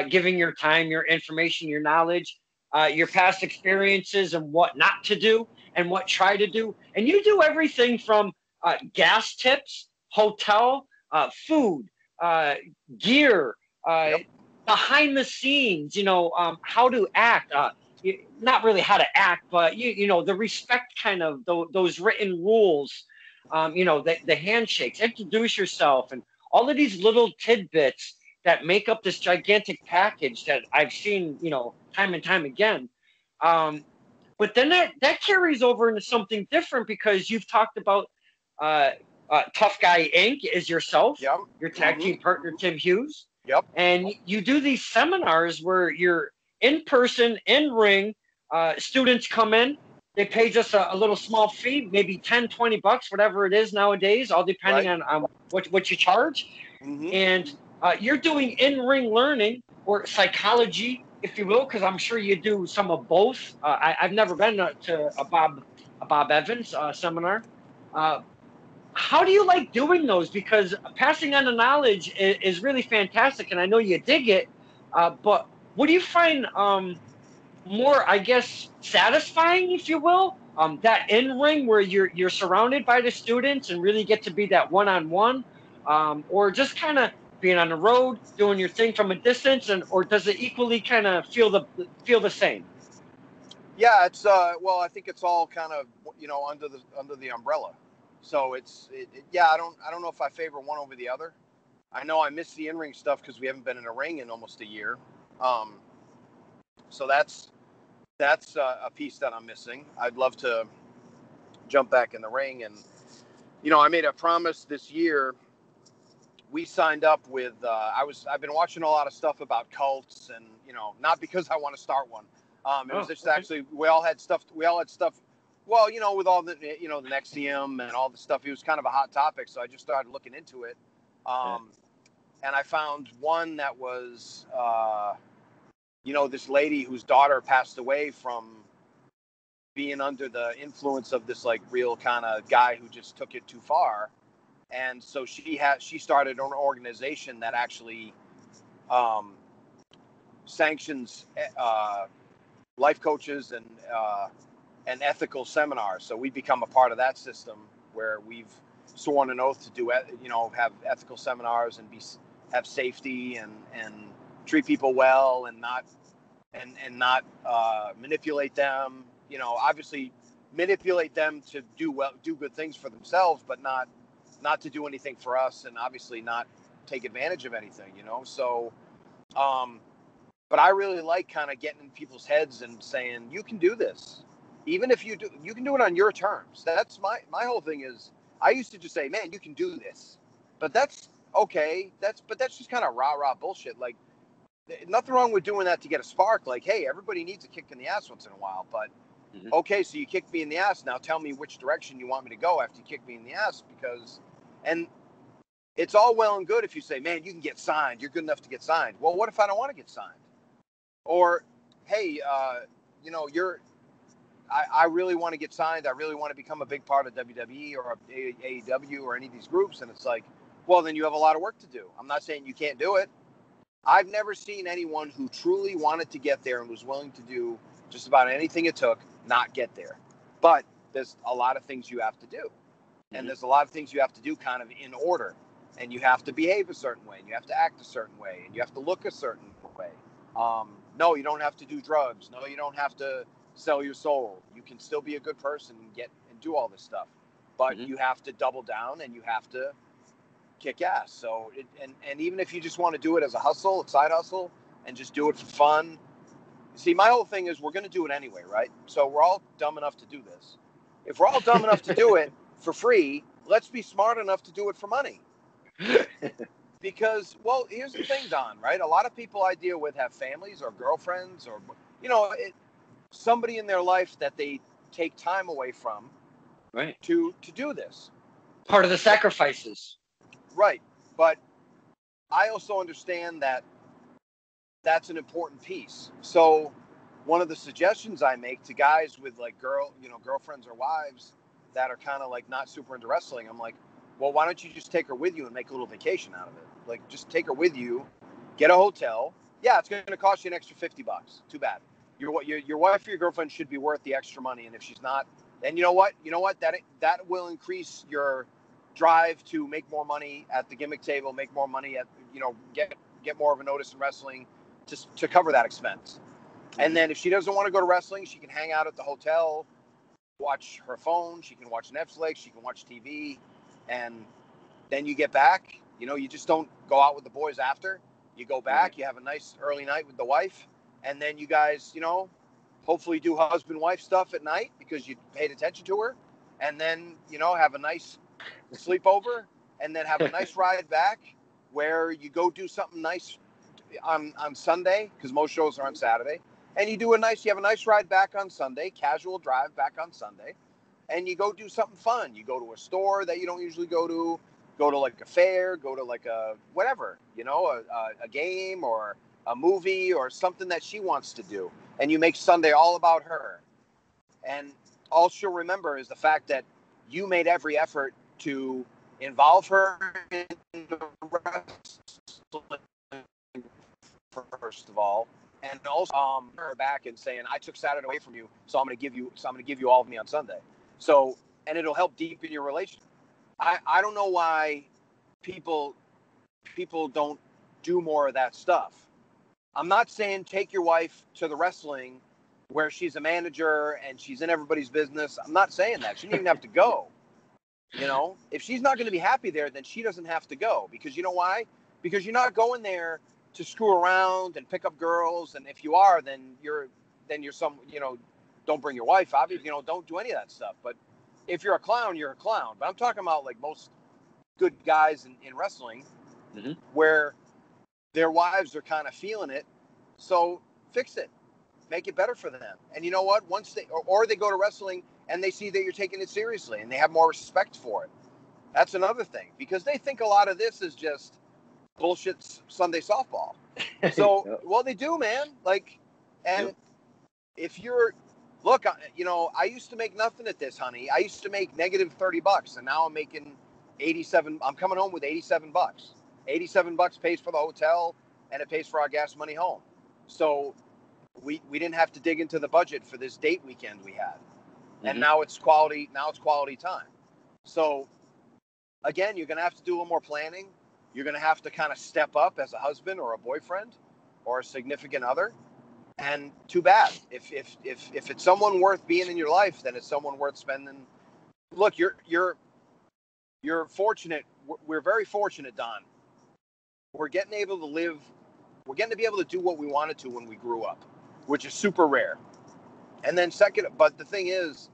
giving your time, your information, your knowledge, your past experiences, and what not to do and what try to do. And you do everything from gas tips, hotel, food, gear, behind the scenes. You know, how to act. Not really how to act, but you know, the respect kind of those written rules. You know, the handshakes, introduce yourself, and all of these little tidbits that make up this gigantic package that I've seen, you know, time and time again. But then that carries over into something different, because you've talked about Tough Guy Inc. is yourself, your tag team partner, Tim Hughes. Yep. And you do these seminars where you're in person, in ring, students come in. They pay just a little small fee, maybe $10-$20, whatever it is nowadays, all depending on what you charge. And you're doing in-ring learning, or psychology, if you will, because I'm sure you do some of both. I've never been to a Bob Evans seminar. How do you like doing those? Because passing on the knowledge is really fantastic, and I know you dig it. But what do you find more, I guess, satisfying, if you will, that in ring where you're surrounded by the students and really get to be that one-on-one, or just kind of being on the road doing your thing from a distance, or does it equally kind of feel the same? Yeah, it's well, I think it's all kind of, you know, under the umbrella. So I don't know if I favor one over the other. I know I miss the in-ring stuff because we haven't been in a ring in almost a year. So that's a piece that I'm missing. I'd love to jump back in the ring. And, you know, I made a promise this year. We signed up with, I've been watching a lot of stuff about cults, and, you know, not because I want to start one. It was just actually, we all had stuff. Well, you know, with all the, you know, the NXIVM and all the stuff, it was kind of a hot topic. So I just started looking into it. And I found one that was, you know, this lady whose daughter passed away from being under the influence of this like real kind of guy who just took it too far. And so she started an organization that actually sanctions life coaches and ethical seminars. So we become a part of that system where we've sworn an oath to do, you know, have ethical seminars and have safety and treat people well and not manipulate them. You know, obviously manipulate them to do good things for themselves, but not to do anything for us, and obviously not take advantage of anything, you know? So, but I really like kind of getting in people's heads and saying, you can do this. Even if you can do it on your terms. That's my whole thing is, I used to just say, man, you can do this, but that's okay. That's just kind of rah bullshit. Like, nothing wrong with doing that to get a spark. Like, hey, everybody needs a kick in the ass once in a while, but okay, so you kicked me in the ass. Now tell me which direction you want me to go after you kick me in the ass, and it's all well and good if you say, man, you can get signed. You're good enough to get signed. Well, what if I don't want to get signed? Or, hey, you know, I really want to get signed. I really want to become a big part of WWE or AEW or any of these groups. And it's like, well, then you have a lot of work to do. I'm not saying you can't do it. I've never seen anyone who truly wanted to get there and was willing to do just about anything it took not get there. But there's a lot of things you have to do. And there's a lot of things you have to do kind of in order. And you have to behave a certain way, and you have to act a certain way, and you have to look a certain way. No, you don't have to do drugs. No, you don't have to sell your soul. You can still be a good person and do all this stuff. But you have to double down, and you have to kick ass. So, and even if you just want to do it as a hustle, a side hustle, and just do it for fun. See, my whole thing is we're going to do it anyway, right? So we're all dumb enough to do this. If we're all dumb enough to do it for free, let's be smart enough to do it for money. Because, well, here's the thing, Don, right? A lot of people I deal with have families or girlfriends or, somebody in their life that they take time away from to do this. Part of the sacrifices. Right. But I also understand that that's an important piece. So one of the suggestions I make to guys with like girlfriends or wives that are kind of like not super into wrestling, I'm like, well, why don't you just take her with you and make a little vacation out of it? Like, just take her with you, get a hotel. Yeah, it's going to cost you an extra $50. Too bad. Your wife or your girlfriend should be worth the extra money, and if she's not, then you know what? That will increase your drive to make more money at the gimmick table, make more money at get more of a notice in wrestling, to cover that expense. And then if she doesn't want to go to wrestling, she can hang out at the hotel, watch her phone, she can watch Netflix, she can watch TV, and then you get back. You just don't go out with the boys after. You go back, you have a nice early night with the wife, and then you guys, hopefully do husband-wife stuff at night because you paid attention to her, and then, have a nice sleepover, and then have a nice ride back where you go do something nice on Sunday, because most shows are on Saturday, and you have a nice ride back on Sunday, casual drive back on Sunday, and you go do something fun. You go to a store that you don't usually go to like a fair, go to like a whatever, a game or a movie or something that she wants to do, and you make Sunday all about her. And all she'll remember is the fact that you made every effort to involve her in the wrestling, first of all, and also her back and saying, I took Saturday away from you, so I'm going to give you all of me on Sunday. So, and it'll help deepen your relationship. I don't know why people don't do more of that stuff. I'm not saying take your wife to the wrestling where she's a manager and she's in everybody's business. I'm not saying that. She doesn't even have to go. If she's not going to be happy there, then she doesn't have to go. Because you know why? Because you're not going there to screw around and pick up girls. And if you are, then you're don't bring your wife, obviously, don't do any of that stuff. But if you're a clown, you're a clown. But I'm talking about like most good guys in wrestling, where their wives are kind of feeling it. So fix it, make it better for them. And you know what? Once they go to wrestling and they see that you're taking it seriously and they have more respect for it. That's another thing, because they think a lot of this is just bullshit Sunday softball. So, well, they do, man. Like, and if you're, look, I used to make nothing at this, honey. I used to make negative $30, and now I'm making 87. I'm coming home with $87. $87 pays for the hotel, and it pays for our gas money home. So we didn't have to dig into the budget for this date weekend we had. And now it's quality time. So again, you're going to have to do a little more planning. You're going to have to kind of step up as a husband or a boyfriend or a significant other. And too bad. If it's someone worth being in your life, then it's someone worth spending. Look, you're fortunate. We're very fortunate, Don. We're getting to be able to do what we wanted to when we grew up, which is super rare. And then second, but the thing is,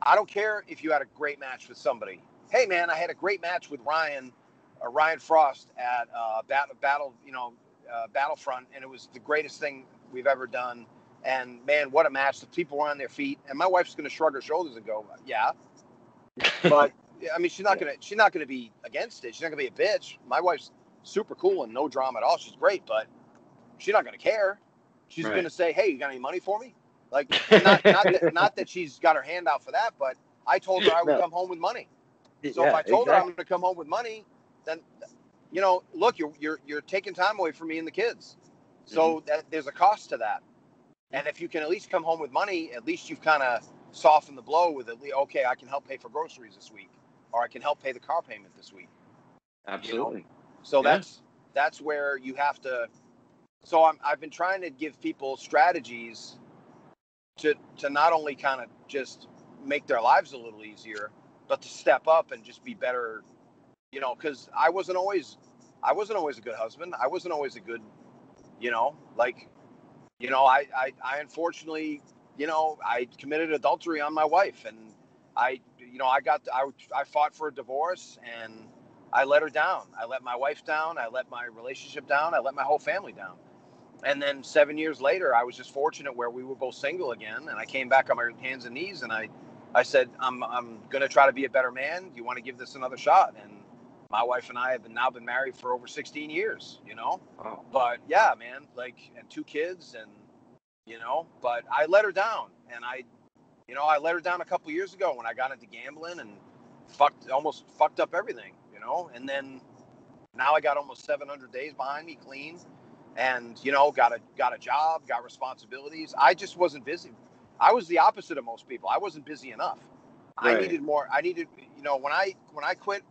I don't care if you had a great match with somebody. Hey man, I had a great match with Ryan Frost at Battlefront, and it was the greatest thing we've ever done. And man, what a match! The people were on their feet, and my wife's going to shrug her shoulders and go, "Yeah," but I mean, she's not going to be against it. She's not going to be a bitch. My wife's super cool and no drama at all. She's great, but she's not going to care. She's going to say, "Hey, you got any money for me?" Like, not that she's got her hand out for that, but I told her I would come home with money. So if I told her I'm going to come home with money, then look, you're taking time away from me and the kids. Mm-hmm. So that there's a cost to that. And if you can at least come home with money, at least you've kind of softened the blow with at least, okay, I can help pay for groceries this week, or I can help pay the car payment this week. Absolutely. So that's where you have to. So I've been trying to give people strategies to not only kind of just make their lives a little easier, but to step up and just be better. Because I wasn't always a good husband. I wasn't always a good, I unfortunately, I committed adultery on my wife, and I fought for a divorce, and I let her down. I let my wife down. I let my relationship down. I let my whole family down. And then 7 years later, I was just fortunate where we were both single again, and I came back on my hands and knees, and I said, I'm going to try to be a better man. Do you want to give this another shot? And my wife and I have now been married for over 16 years, Wow. But yeah, man, and 2 kids, and, but I let her down. And I let her down a couple years ago when I got into gambling and almost fucked up everything, and then now I got almost 700 days behind me clean, and, got a job, got responsibilities. I just wasn't busy. I was the opposite of most people. I wasn't busy enough. Right. I needed more. When I quit,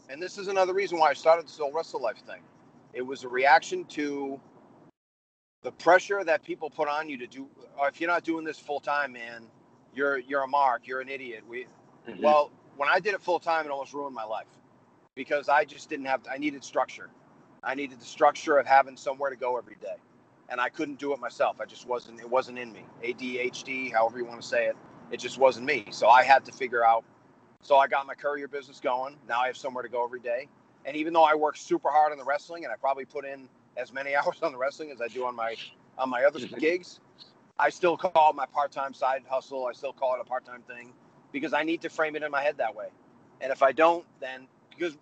and this is another reason why I started this whole Wrestle Life thing. It was a reaction to the pressure that people put on you to do. Or if you're not doing this full time, man, you're a mark. You're an idiot. Well, when I did it full time, it almost ruined my life because I just didn't have. I needed structure. I needed the structure of having somewhere to go every day, and I couldn't do it myself. It wasn't in me. ADHD, however you want to say it, it just wasn't me. So I had to figure out. So I got my courier business going. Now I have somewhere to go every day. And even though I work super hard on the wrestling, and I probably put in as many hours on the wrestling as I do on my other gigs, I still call it my part-time side hustle. I still call it a part-time thing because I need to frame it in my head that way. And if I don't, then because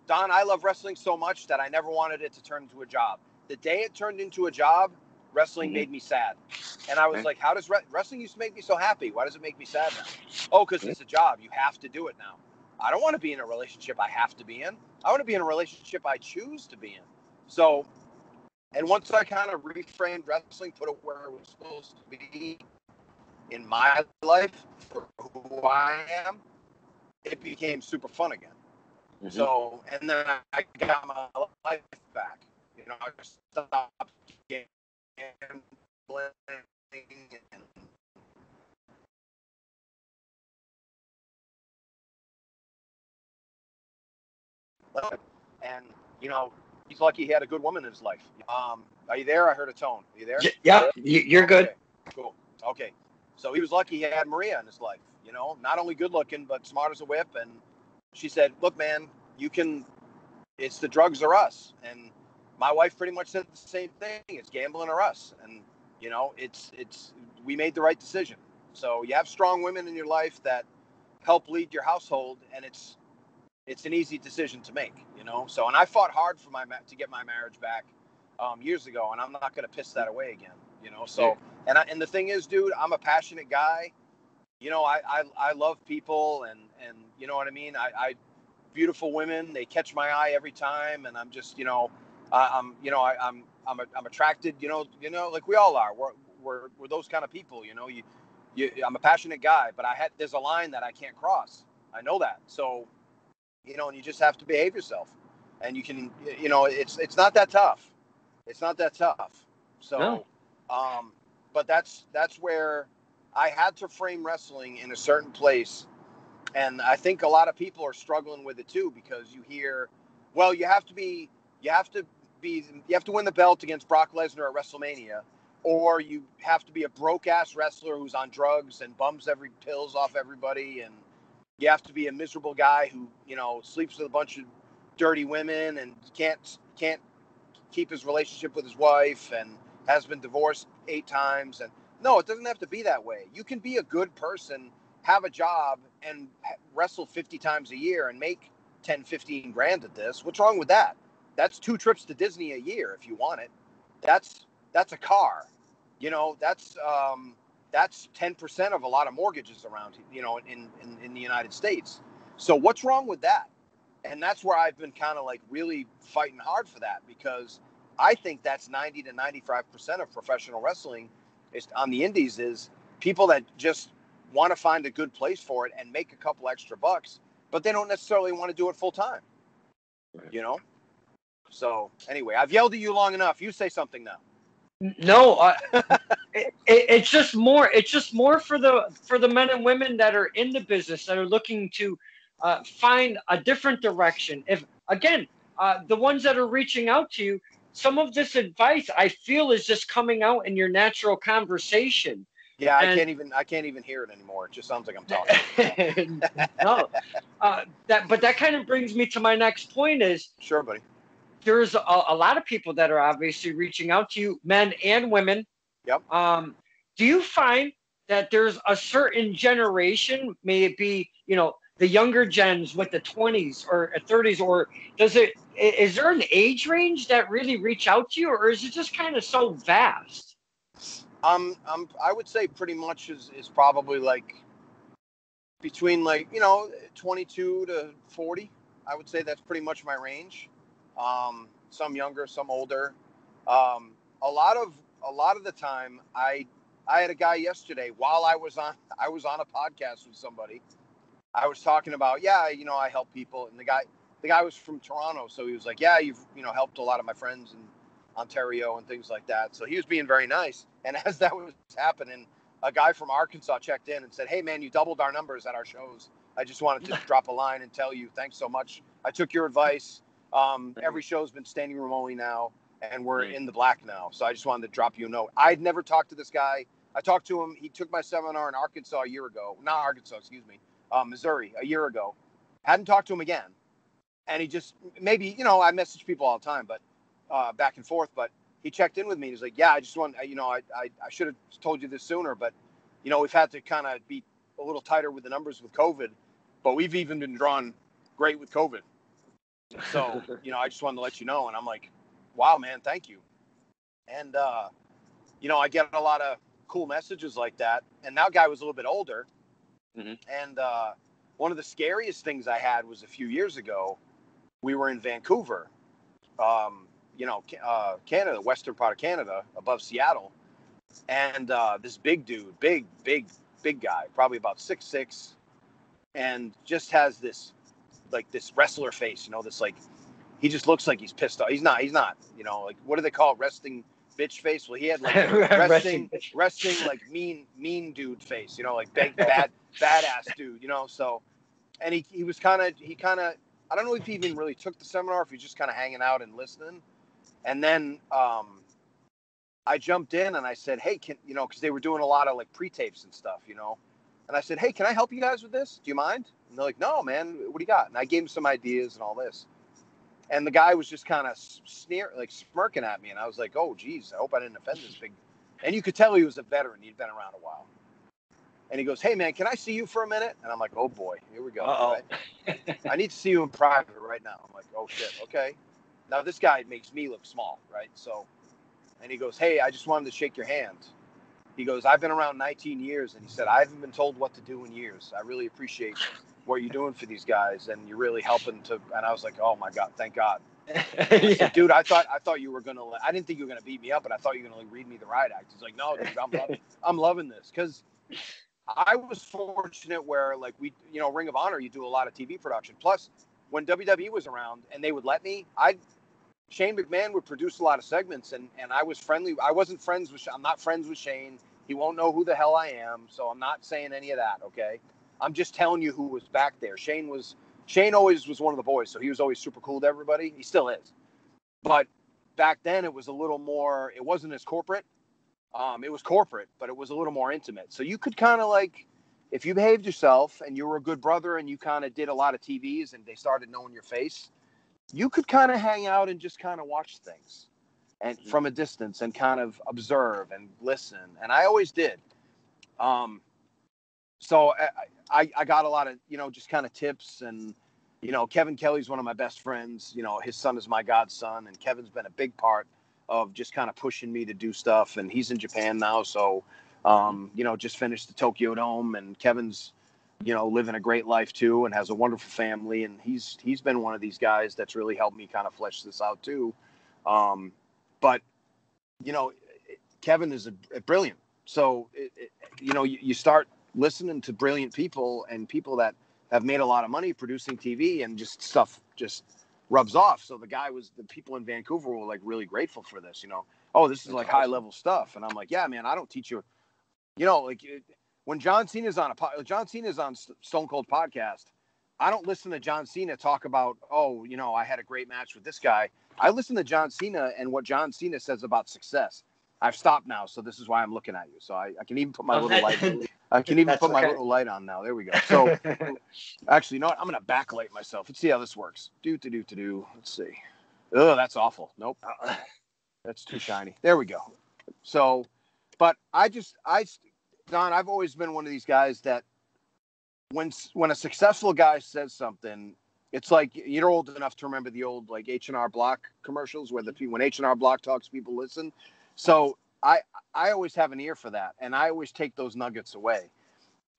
Don, I love wrestling so much that I never wanted it to turn into a job. The day it turned into a job, wrestling made me sad. And I was like, how does wrestling used to make me so happy? Why does it make me sad now? Oh, because it's a job. You have to do it now. I don't want to be in a relationship I have to be in. I want to be in a relationship I choose to be in. So, and once I kind of reframed wrestling, put it where it was supposed to be in my life for who I am, it became super fun again. So, and then I got my life back. I stopped gambling and he's lucky he had a good woman in his life. Are you there? I heard a tone. Are you there? Yep, you're good. Cool. Okay. So he was lucky he had Maria in his life. Not only good looking, but smart as a whip. And she said, look, man, it's the drugs or us. And my wife pretty much said the same thing. It's gambling or us. And, we made the right decision. So you have strong women in your life that help lead your household, and it's an easy decision to make, So, and I fought hard to get my marriage back years ago, and I'm not going to piss that away again, So, and the thing is, dude, I'm a passionate guy. I love people, and you know what I mean. I beautiful women, they catch my eye every time, and I'm just, I'm attracted, like we all are. We're those kind of people, I'm a passionate guy, but there's a line that I can't cross. I know that, so. And you just have to behave yourself, and you can, it's not that tough. It's not that tough. So, No. But that's where I had to frame wrestling in a certain place. And I think a lot of people are struggling with it too, because you hear, well, you have to win the belt against Brock Lesnar at WrestleMania, or you have to be a broke ass wrestler who's on drugs and bums pills off everybody, and you have to be a miserable guy who, sleeps with a bunch of dirty women and can't keep his relationship with his wife and has been divorced 8 times. And no, it doesn't have to be that way. You can be a good person, have a job, and wrestle 50 times a year and make 10, 15 grand at this. What's wrong with that? That's 2 trips to Disney a year if you want it. That's a car. That's 10% of a lot of mortgages around, in the United States. So what's wrong with that? And that's where I've been kind of like really fighting hard for that, because I think that's 90 to 95% of professional wrestling is on the indies, is people that just want to find a good place for it and make a couple extra bucks, but they don't necessarily want to do it full time, you know? So anyway, I've yelled at you long enough. You say something now. No, it's just more. It's just more for the men and women that are in the business that are looking to find a different direction. If again, the ones that are reaching out to you, some of this advice I feel is just coming out in your natural conversation. Yeah, I can't even hear it anymore. It just sounds like I'm talking. No, but that kind of brings me to my next point is. Sure, buddy. There's a lot of people that are obviously reaching out to you, men and women. Yep. Do you find that there's a certain generation, may it be, the younger gens with the 20s or 30s, or is there an age range that really reach out to you, or is it just kind of so vast? I would say pretty much is probably like between 22 to 40. I would say that's pretty much my range. Some younger, some older. A lot of the time, I had a guy yesterday while I was on a podcast with somebody. I was talking about, I help people, and the guy was from Toronto, so he was like, yeah, you've helped a lot of my friends in Ontario and things like that. So he was being very nice. And as that was happening, a guy from Arkansas checked in and said, hey man, you doubled our numbers at our shows. I just wanted to drop a line and tell you, thanks so much. I took your advice. Every show's been standing room only now, and we're in the black now. So I just wanted to drop you a note. I'd never talked to this guy. I talked to him. He took my seminar in Arkansas a year ago. Not Arkansas, excuse me. Missouri a year ago. Hadn't talked to him again. And he just, maybe, I message people all the time, but back and forth. But he checked in with me. He's like, yeah, I just want, I should have told you this sooner, but, we've had to kind of be a little tighter with the numbers with COVID. But we've even been drawn great with COVID. So, I just wanted to let you know. And I'm like, wow, man, thank you. And, I get a lot of cool messages like that. And that guy was a little bit older. Mm-hmm. And one of the scariest things I had was a few years ago, we were in Vancouver, Canada, western part of Canada, above Seattle. And this big dude, big guy, probably about 6'6", and just has this wrestler face, this he just looks like he's pissed off. He's not, what do they call it? Resting bitch face? Well, he had like resting like mean dude face, like big badass dude, so, and he was kind of, I don't know if he even really took the seminar, if he's just kind of hanging out and listening. And then I jumped in and I said, hey, because they were doing a lot of like pre-tapes and stuff, and I said, hey, can I help you guys with this? Do you mind? And they're like, no, man, what do you got? And I gave him some ideas and all this. And the guy was just kind of smirking at me. And I was like, oh, geez, I hope I didn't offend this big. And you could tell he was a veteran. He'd been around a while. And he goes, hey, man, can I see you for a minute? And I'm like, oh, boy, here we go. Right? I need to see you in private right now. I'm like, oh, shit, okay. Now, this guy makes me look small, right? So, and he goes, hey, I just wanted to shake your hand. He goes, I've been around 19 years. And he said, I haven't been told what to do in years. I really appreciate what you're doing for these guys. And you're really helping to. And I was like, oh, my God, thank God. I said, dude, I thought you were going to, I didn't think you were going to beat me up, but I thought you were going to read me the riot act. He's like, no, dude, I'm loving this. Because I was fortunate where, like, Ring of Honor, you do a lot of TV production. Plus, when WWE was around and they would let me, Shane McMahon would produce a lot of segments, and I was friendly. I'm not friends with Shane. He won't know who the hell I am, so I'm not saying any of that, okay? I'm just telling you who was back there. Shane always was one of the boys, so he was always super cool to everybody. He still is. But back then, it was a little more, it wasn't as corporate. It was corporate, but it was a little more intimate. So you could kind of like, if you behaved yourself and you were a good brother and you kind of did a lot of TVs and they started knowing your face, you could kind of hang out and just kind of watch things and from a distance and kind of observe and listen. And I always did. So I got a lot of, just kind of tips. And, Kevin Kelly's one of my best friends. His son is my godson, and Kevin's been a big part of just kind of pushing me to do stuff. And he's in Japan now. So, just finished the Tokyo Dome, and Kevin's living a great life too, and has a wonderful family. And he's been one of these guys that's really helped me kind of flesh this out too. But Kevin is a brilliant. So you start listening to brilliant people and people that have made a lot of money producing TV, and just stuff just rubs off. So the people in Vancouver were like really grateful for this. Oh, this is like high level stuff, and I'm like, yeah, man, I don't teach you. When John Cena's on Stone Cold podcast, I don't listen to John Cena talk about, I had a great match with this guy. I listen to John Cena and what John Cena says about success. I've stopped now, so this is why I'm looking at you. So I can even put my little light. I can even put my little light on now. There we go. So actually, you know what? I'm gonna backlight myself. Let's see how this works. Let's see. Oh, that's awful. Nope. That's too shiny. There we go. So, but Don, I've always been one of these guys that when a successful guy says something, it's like you're old enough to remember the old like H&R Block commercials where when H&R Block talks, people listen. So I always have an ear for that, and I always take those nuggets away.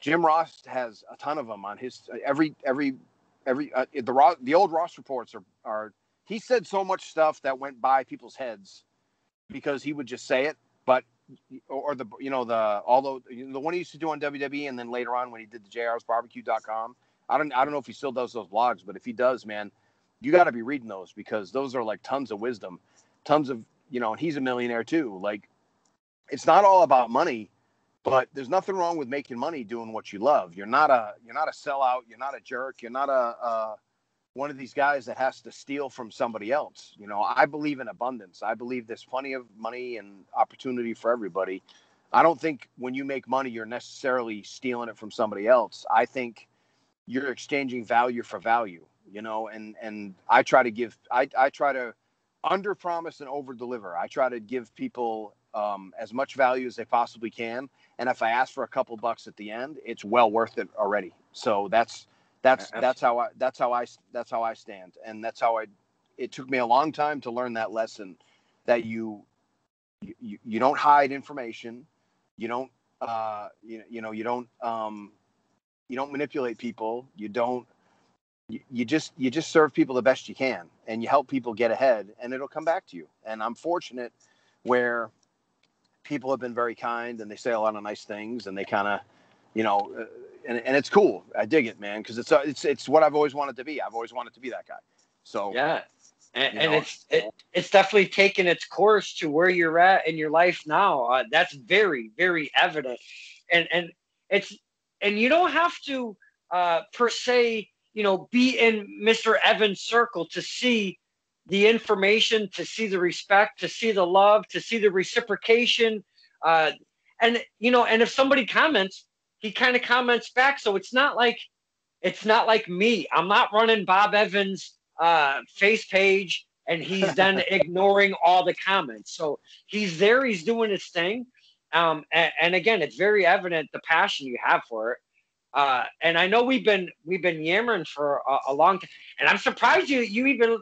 Jim Ross has a ton of them on his the old Ross reports are he said so much stuff that went by people's heads because he would just say it, but the one he used to do on WWE, and then later on when he did the JRsBarbecue.com. I don't know if he still does those blogs, but if he does, man, you got to be reading those because those are like tons of wisdom, tons of, and he's a millionaire too. Like, it's not all about money, but there's nothing wrong with making money doing what you love. You're not a sellout. You're not a jerk. You're not one of these guys that has to steal from somebody else. I believe in abundance. I believe there's plenty of money and opportunity for everybody. I don't think when you make money, you're necessarily stealing it from somebody else. I think you're exchanging value for value, and I try to under promise and over deliver. I try to give people as much value as they possibly can. And if I ask for a couple bucks at the end, it's well worth it already. So that's how I stand. And that's how it took me a long time to learn that lesson, that you don't hide information. You don't, you don't manipulate people. You just serve people the best you can, and you help people get ahead, and it'll come back to you. And I'm fortunate where people have been very kind and they say a lot of nice things, and they kind of, and it's cool. I dig it, man. Cause it's what I've always wanted to be. I've always wanted to be that guy. So, yeah. And it's definitely taken its course to where you're at in your life now. That's very, very evident. And you don't have to, per se, be in Mr. Evans' circle to see the information, to see the respect, to see the love, to see the reciprocation. And if somebody comments, he kind of comments back. So it's not like me. I'm not running Bob Evans' face page and he's then ignoring all the comments. So he's there, he's doing his thing. And again, it's very evident the passion you have for it. And I know we've been yammering for a long time, and I'm surprised you even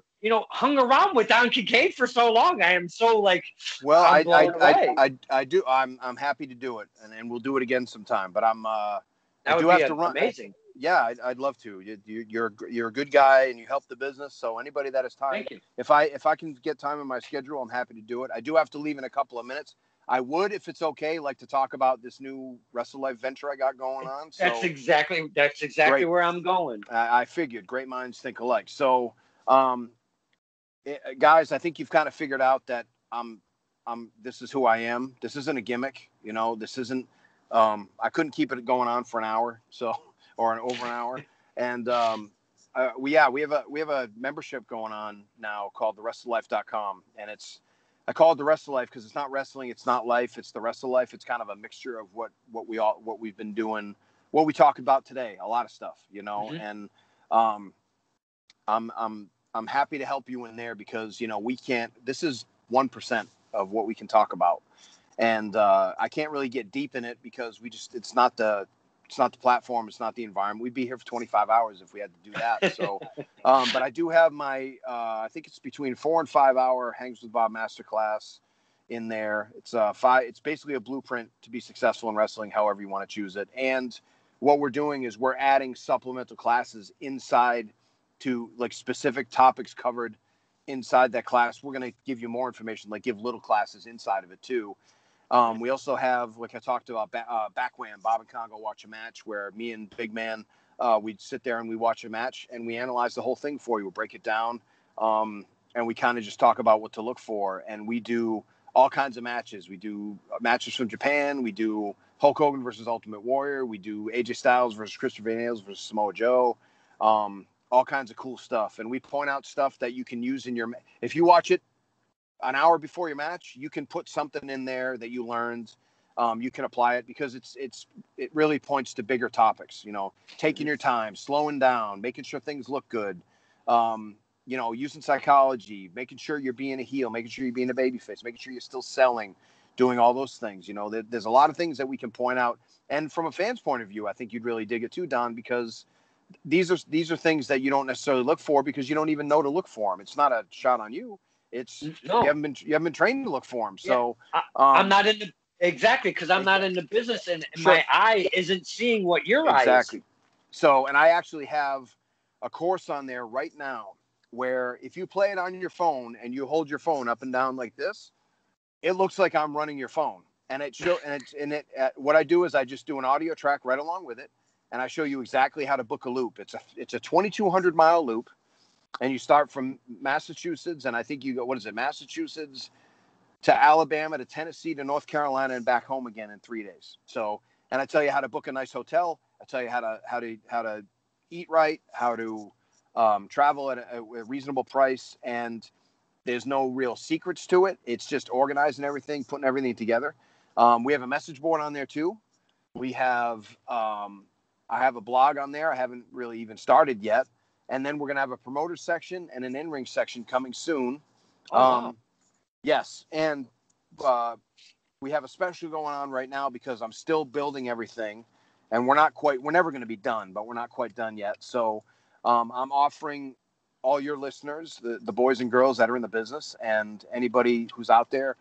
hung around with Don Kincaid for so long. I am so well, I do. I'm happy to do it, and we'll do it again sometime. But I do have to run. Amazing. Yeah, I'd love to. You're a good guy, and you help the business. So anybody that has time, thank you. If I can get time in my schedule, I'm happy to do it. I do have to leave in a couple of minutes. I would, if it's okay, like to talk about this new Wrestle Life venture I got going on. So, that's exactly great. Where I'm going. I figured great minds think alike. So, guys, I think you've kind of figured out that this is who I am. This isn't a gimmick. This isn't. I couldn't keep it going on for an hour, or over an hour. And we have a membership going on now called TheWrestleLife.com, and I call it the Wrestle Life because it's not wrestling, it's not life, it's the Wrestle Life. It's kind of a mixture of what we've been doing, what we talk about today, a lot of stuff, Mm-hmm. And I'm happy to help you in there because we can't. This is 1% of what we can talk about, and I can't really get deep in it because it's not the platform, it's not the environment. We'd be here for 25 hours if we had to do that. So, but I do have my, I think it's between 4 and 5 hour Hangs with Bob Masterclass in there. It's basically a blueprint to be successful in wrestling, however you want to choose it. And what we're doing is we're adding supplemental classes inside to like specific topics covered inside that class. We're going to give you more information, like give little classes inside of it too. We also have, like I talked about, Back Wham, Bob and Congo watch a match, where me and Big Man, we'd sit there and we watch a match and we analyze the whole thing for you. We'll break it down, and we kind of just talk about what to look for. And we do all kinds of matches. We do matches from Japan. We do Hulk Hogan versus Ultimate Warrior. We do AJ Styles versus Christopher Daniels versus Samoa Joe. All kinds of cool stuff. And we point out stuff that you can use in your, if you watch it an hour before your match, you can put something in there that you learned. You can apply it, because it really points to bigger topics, taking your time, slowing down, making sure things look good, using psychology, making sure you're being a heel, making sure you're being a babyface, making sure you're still selling, doing all those things. There's a lot of things that we can point out. And from a fan's point of view, I think you'd really dig it too, Don, because these are things that you don't necessarily look for, because you don't even know to look for them. It's not a shot on you. It's no. You haven't been trained to look for them. So I'm not in the exactly because I'm not in the business, and my eye isn't seeing what your eye is. Exactly. So, and I actually have a course on there right now where if you play it on your phone and you hold your phone up and down like this, it looks like I'm running your phone. And what I do is I just do an audio track right along with it, and I show you exactly how to book a loop. It's a 2,200 mile loop. And you start from Massachusetts, and I think you go, Massachusetts to Alabama to Tennessee to North Carolina and back home again in 3 days. So, and I tell you how to book a nice hotel. I tell you how to eat right, how to travel at a reasonable price, and there's no real secrets to it. It's just organizing everything, putting everything together. We have a message board on there too. We have I have a blog on there. I haven't really even started yet. And then we're going to have a promoter section and an in-ring section coming soon. Wow. Yes. And we have a special going on right now because I'm still building everything. And we're never going to be done, but we're not quite done yet. So I'm offering all your listeners, the boys and girls that are in the business, and anybody who's out there,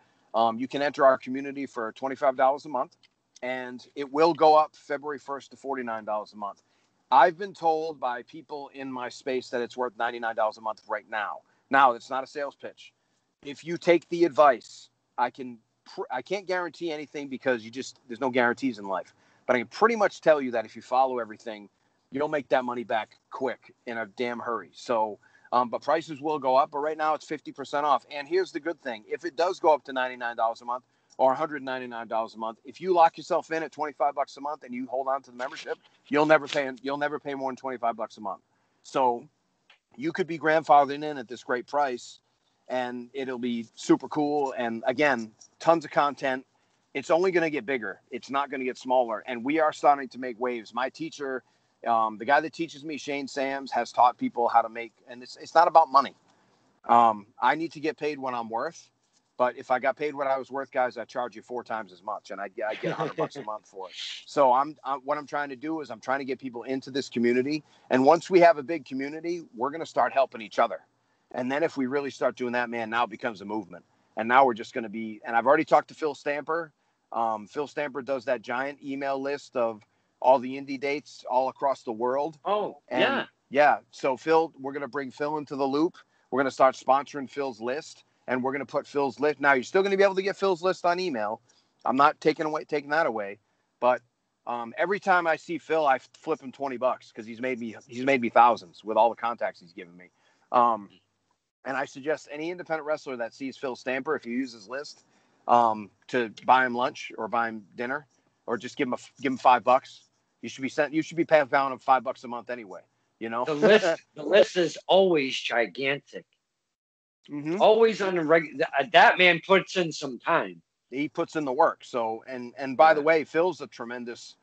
you can enter our community for $25 a month. And it will go up February 1st to $49 a month. I've been told by people in my space that it's worth $99 a month right now. Now, it's not a sales pitch. If you take the advice, I can't guarantee anything, because there's no guarantees in life. But I can pretty much tell you that if you follow everything, you'll make that money back quick in a damn hurry. So, but prices will go up. But right now it's 50% off. And here's the good thing: if it does go up to $99 a month or $199 a month, if you lock yourself in at $25 a month and you hold on to the membership, you'll never pay more than $25 a month. So you could be grandfathered in at this great price, and it'll be super cool. And again, tons of content. It's only going to get bigger. It's not going to get smaller. And we are starting to make waves. My teacher, the guy that teaches me, Shane Sams, has taught people how to make, and it's not about money. I need to get paid what I'm worth. But if I got paid what I was worth, guys, I charge you 4 times as much, and I get $100 a month for it. So what I'm trying to do is I'm trying to get people into this community. And once we have a big community, we're going to start helping each other. And then if we really start doing that, man, now it becomes a movement. And now we're just going to be, and I've already talked to Phil Stamper. Phil Stamper does that giant email list of all the indie dates all across the world. Oh, and yeah. So we're going to bring Phil into the loop. We're going to start sponsoring Phil's list. And we're going to put Phil's list. Now, you're still going to be able to get Phil's list on email. I'm not taking that away. But every time I see Phil, I flip him $20 because he's made me thousands with all the contacts he's given me. And I suggest any independent wrestler that sees Phil Stamper, if you use his list, to buy him lunch or buy him dinner, or just give him $5. You should be paying him $5 a month anyway. The list is always gigantic. Mm-hmm. Always on the regular. That man puts in some time. He puts in the work. So, and by the way, Phil's a tremendous,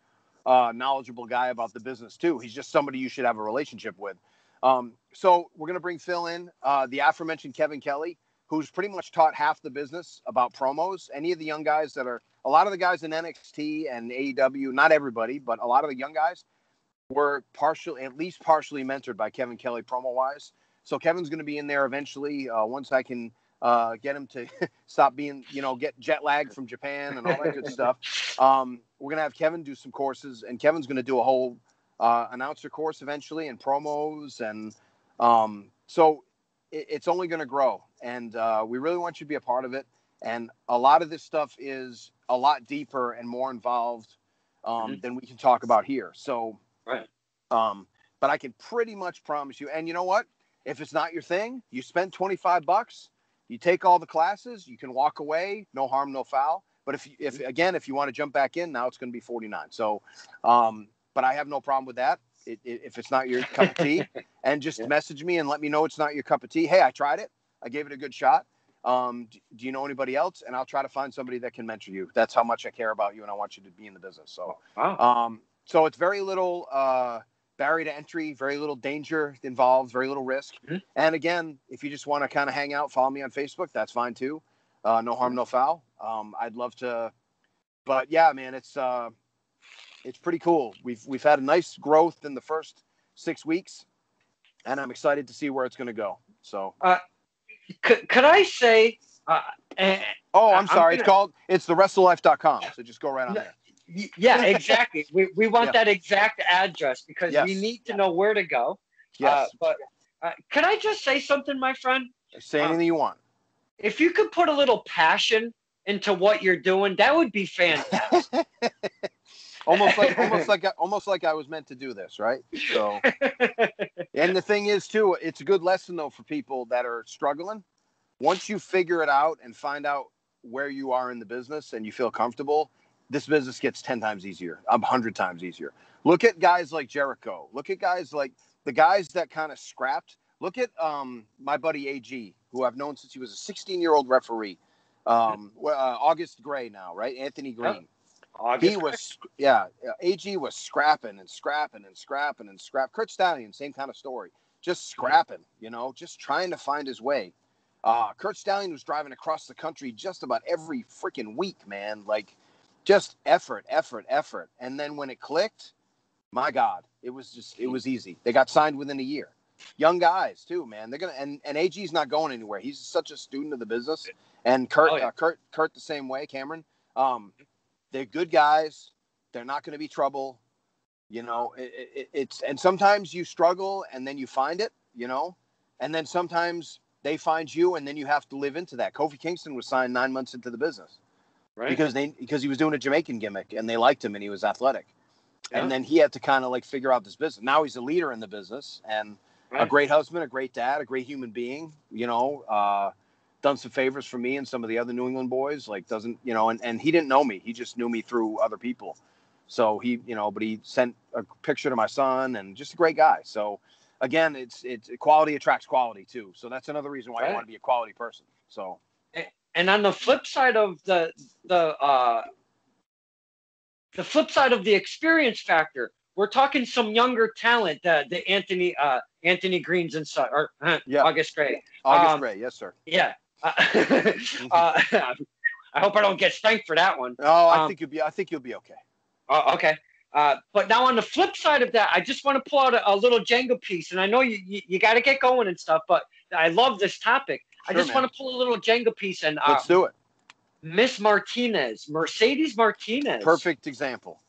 knowledgeable guy about the business too. He's just somebody you should have a relationship with. So we're going to bring Phil in, the aforementioned Kevin Kelly, who's pretty much taught half the business about promos. Any of the young guys a lot of the guys in NXT and AEW, not everybody, but a lot of the young guys were at least partially mentored by Kevin Kelly promo wise. So Kevin's going to be in there eventually, once I can get him to stop being, get jet lag from Japan and all that good stuff. We're going to have Kevin do some courses, and Kevin's going to do a whole announcer course eventually and promos. And so it's only going to grow. And we really want you to be a part of it. And a lot of this stuff is a lot deeper and more involved than we can talk about here. So, right. But I can pretty much promise you. And you know what? If it's not your thing, you spend $25, you take all the classes, you can walk away, no harm, no foul. But if you want to jump back in, now it's going to be $49. So, but I have no problem with that. If it's not your cup of tea, and just message me and let me know it's not your cup of tea. Hey, I tried it. I gave it a good shot. Do you know anybody else? And I'll try to find somebody that can mentor you. That's how much I care about you, and I want you to be in the business. So, so it's very little barrier to entry, very little danger involved, very little risk. Mm-hmm. And again, if you just want to kind of hang out, follow me on Facebook, that's fine too. No harm, no foul. I'd love to, but yeah, man, it's pretty cool. We've had a nice growth in the first 6 weeks, and I'm excited to see where it's going to go. So, could I say? I'm sorry. It's thewrestlelife.com. So just go right on there. Yeah, exactly. We want that exact address because we need to know where to go. Yes. But can I just say something, my friend? Say anything you want. If you could put a little passion into what you're doing, that would be fantastic. almost like I was meant to do this, right? So, and the thing is too, it's a good lesson though for people that are struggling. Once you figure it out and find out where you are in the business and you feel comfortable, this business gets 10 times easier, 100 times easier. Look at guys like Jericho. Look at guys like the guys that kind of scrapped. Look at my buddy AG, who I've known since he was a 16-year-old referee. August Gray now, right? Anthony Green. AG was scrapping. Kurt Stallion, same kind of story. Just scrapping, just trying to find his way. Kurt Stallion was driving across the country just about every freaking week, man. Like, just effort. And then when it clicked, my God, it was easy. They got signed within a year. Young guys too, man. They're going to, and AG's not going anywhere. He's such a student of the business. And Kurt the same way, Cameron. They're good guys. They're not going to be trouble. And sometimes you struggle and then you find it, and then sometimes they find you and then you have to live into that. Kofi Kingston was signed 9 months into the business. Right. Because he was doing a Jamaican gimmick and they liked him and he was athletic. Yeah. And then he had to kind of like figure out this business. Now he's a leader in the business and a great husband, a great dad, a great human being, done some favors for me and some of the other New England boys, and he didn't know me. He just knew me through other people. So but he sent a picture to my son and just a great guy. So again, it's quality attracts quality too. So that's another reason why I want to be a quality person. So. And on the flip side of the flip side of the experience factor, we're talking some younger talent, the Anthony Greens and such, or August Gray. August Gray, yes, sir. Yeah. I hope I don't get spanked for that one. Oh, I think you'll be okay. Okay. But now on the flip side of that, I just want to pull out a little Jenga piece, and I know you got to get going and stuff, but I love this topic. Sure, I just want to pull a little Jenga piece and let's do it. Mercedes Martinez. Perfect example.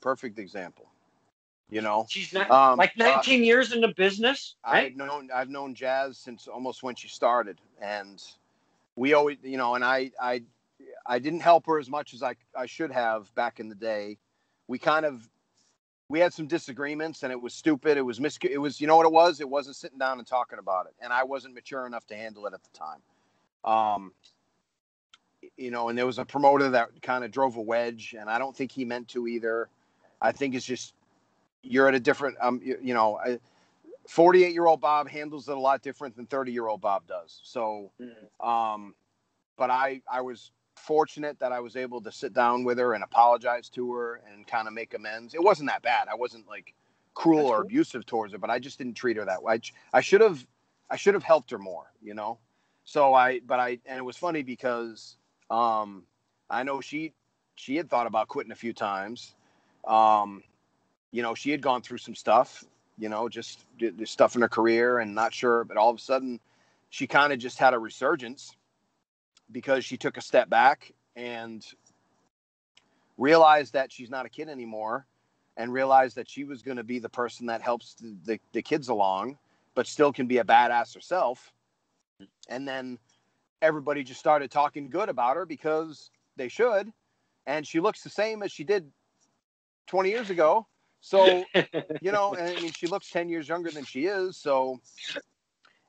She's not, 19 years in the business. Right? I've known Jazz since almost when she started, and we always, and I didn't help her as much as I should have back in the day. We had some disagreements, and it was stupid. It was you know what it was? It wasn't sitting down and talking about it, and I wasn't mature enough to handle it at the time. And there was a promoter that kind of drove a wedge, and I don't think he meant to either. I think it's just you're at a different, 48-year-old Bob handles it a lot different than 30-year-old Bob does. So, but I was fortunate that I was able to sit down with her and apologize to her and kind of make amends. It wasn't that bad. I wasn't like cruel or abusive towards her, but I just didn't treat her that way. I should have helped her more, So and it was funny because I know she had thought about quitting a few times. She had gone through some stuff, just stuff in her career and not sure, but all of a sudden she kind of just had a resurgence because she took a step back and realized that she's not a kid anymore, and realized that she was going to be the person that helps the kids along, but still can be a badass herself. And then everybody just started talking good about her because they should. And she looks the same as she did 20 years ago. So, you know, and I mean, she looks 10 years younger than she is. So,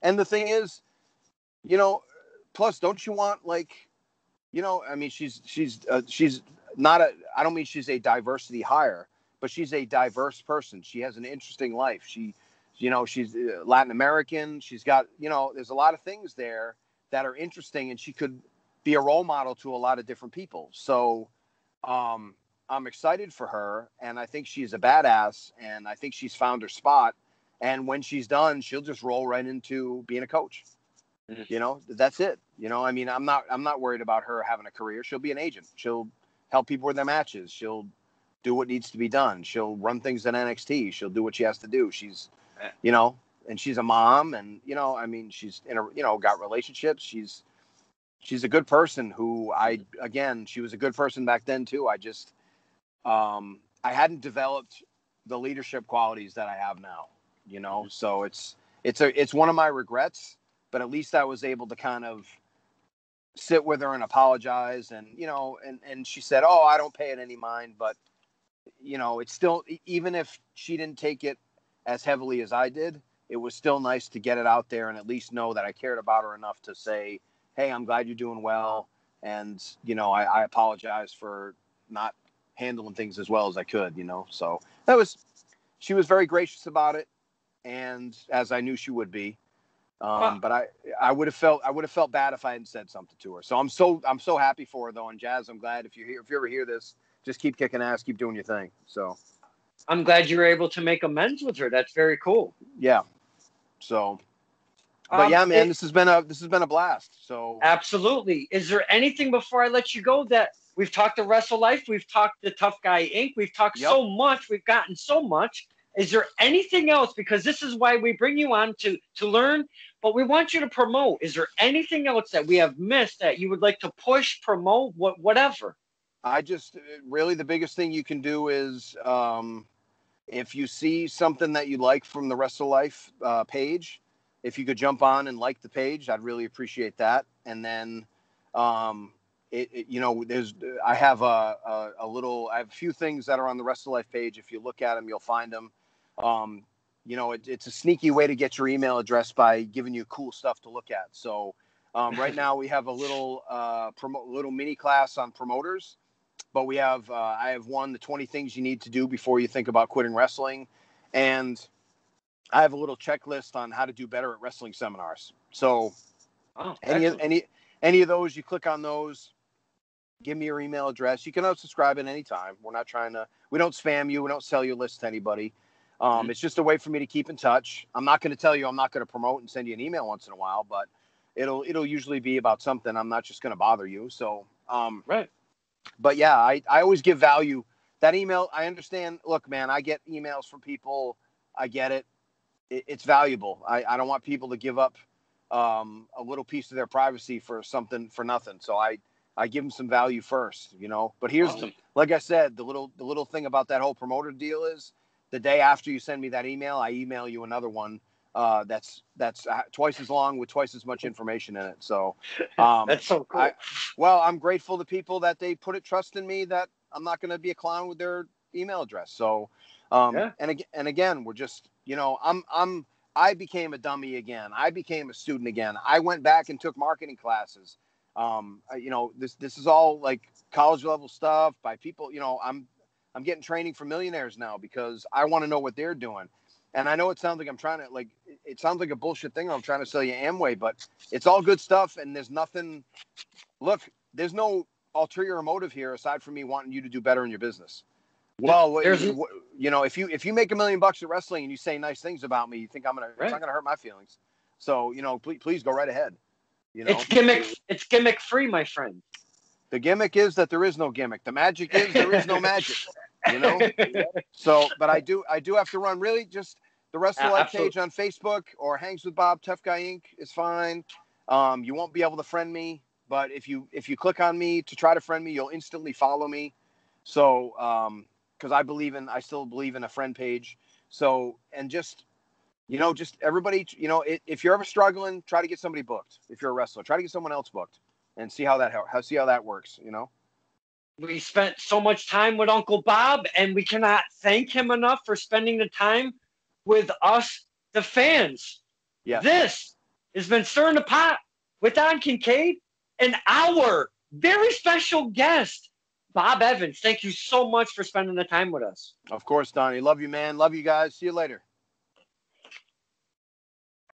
and the thing is, you know, plus, don't you want, like, you know, I mean, she's not a, I don't mean she's a diversity hire, but she's a diverse person. She has an interesting life. She, you know, she's Latin American. She's got, you know, there's a lot of things there that are interesting, and she could be a role model to a lot of different people. So, I'm excited for her, and I think she's a badass, and I think she's found her spot. And when she's done, she'll just roll right into being a coach. You know, that's it. You know, I mean, I'm not worried about her having a career. She'll be an agent. She'll help people with their matches. She'll do what needs to be done. She'll run things at NXT. She'll do what she has to do. She's, you know, and she's a mom, and, you know, I mean, she's in a, you know, got relationships. She's a good person who she was a good person back then too. I just, I hadn't developed the leadership qualities that I have now, you know? So it's one of my regrets, but at least I was able to kind of sit with her and apologize. And, you know, and she said, "Oh, I don't pay it any mind," but, you know, it's still, even if she didn't take it as heavily as I did, it was still nice to get it out there and at least know that I cared about her enough to say, "Hey, I'm glad you're doing well. And, you know, I apologize for not handling things as well as I could," you know? So she was very gracious about it. And as I knew she would be, but I would have felt bad if I hadn't said something to her. So I'm so happy for her though. And Jazz, I'm glad if you ever hear this, just keep kicking ass, keep doing your thing. So I'm glad you were able to make amends with her. That's very cool. Yeah. So, but yeah, man, this has been a blast. So absolutely. Is there anything before I let you go that we've talked to Wrestle Life, we've talked to Tough Guy Inc., we've talked so much, we've gotten so much. Is there anything else? Because this is why we bring you on to learn, but we want you to promote. Is there anything else that we have missed that you would like to push, promote, whatever? I just really, the biggest thing you can do is, if you see something that you like from the Wrestle Life page, if you could jump on and like the page, I'd really appreciate that. And then, you know, I have I have a few things that are on the Wrestle Life page. If you look at them, you'll find them. You know, it's a sneaky way to get your email address by giving you cool stuff to look at. So right now we have a little little mini class on promoters, but we have I have the 20 things you need to do before you think about quitting wrestling, and I have a little checklist on how to do better at wrestling seminars. So any of those, you click on those, give me your email address. You can unsubscribe at any time. We don't spam you. We don't sell your list to anybody. It's just a way for me to keep in touch. I'm not going to tell you I'm not going to promote and send you an email once in a while, but it'll usually be about something. I'm not just going to bother you. So, right. But yeah, I always give value. That email, I understand. Look, man, I get emails from people. I get it. It's valuable. I don't want people to give up a little piece of their privacy for something, for nothing. So I give them some value first, you know. But here's, like I said, the little thing about that whole promoter deal is, the day after you send me that email, I email you another one that's twice as long with twice as much information in it. So that's so cool. I'm grateful to people that they trust in me, that I'm not going to be a clown with their email address. So and again, we're just, you know, I became a dummy again. I became a student again. I went back and took marketing classes. You know, this is all like college level stuff by people. You know, I'm getting training from millionaires now because I want to know what they're doing. And I know it sounds like I'm trying to, like, it sounds like a bullshit thing. I'm trying to sell you Amway, but it's all good stuff. And there's nothing, look, there's no ulterior motive here aside from me wanting you to do better in your business. Well, you know, if you make $1 million at wrestling and you say nice things about me, you think it's not going to hurt my feelings. So, you know, please go right ahead. You know, it's gimmick free, my friend. The gimmick is that there is no gimmick. The magic is there is no magic. You know. So, but I do have to run. Really, just the Wrestle Life page on Facebook or Hangs with Bob, Tough Guy Inc. is fine. You won't be able to friend me, But if you click on me to try to friend me, you'll instantly follow me. So because I still believe in a friend page. So, and just just everybody, if you're ever struggling, try to get somebody booked. If you're a wrestler, try to get someone else booked and see how that works. We spent so much time with Uncle Bob, and we cannot thank him enough for spending the time with us, the fans. Yes. This has been Stirring the Pot with Don Kincaid and our very special guest, Bob Evans. Thank you so much for spending the time with us. Of course, Donnie. Love you, man. Love you guys. See you later.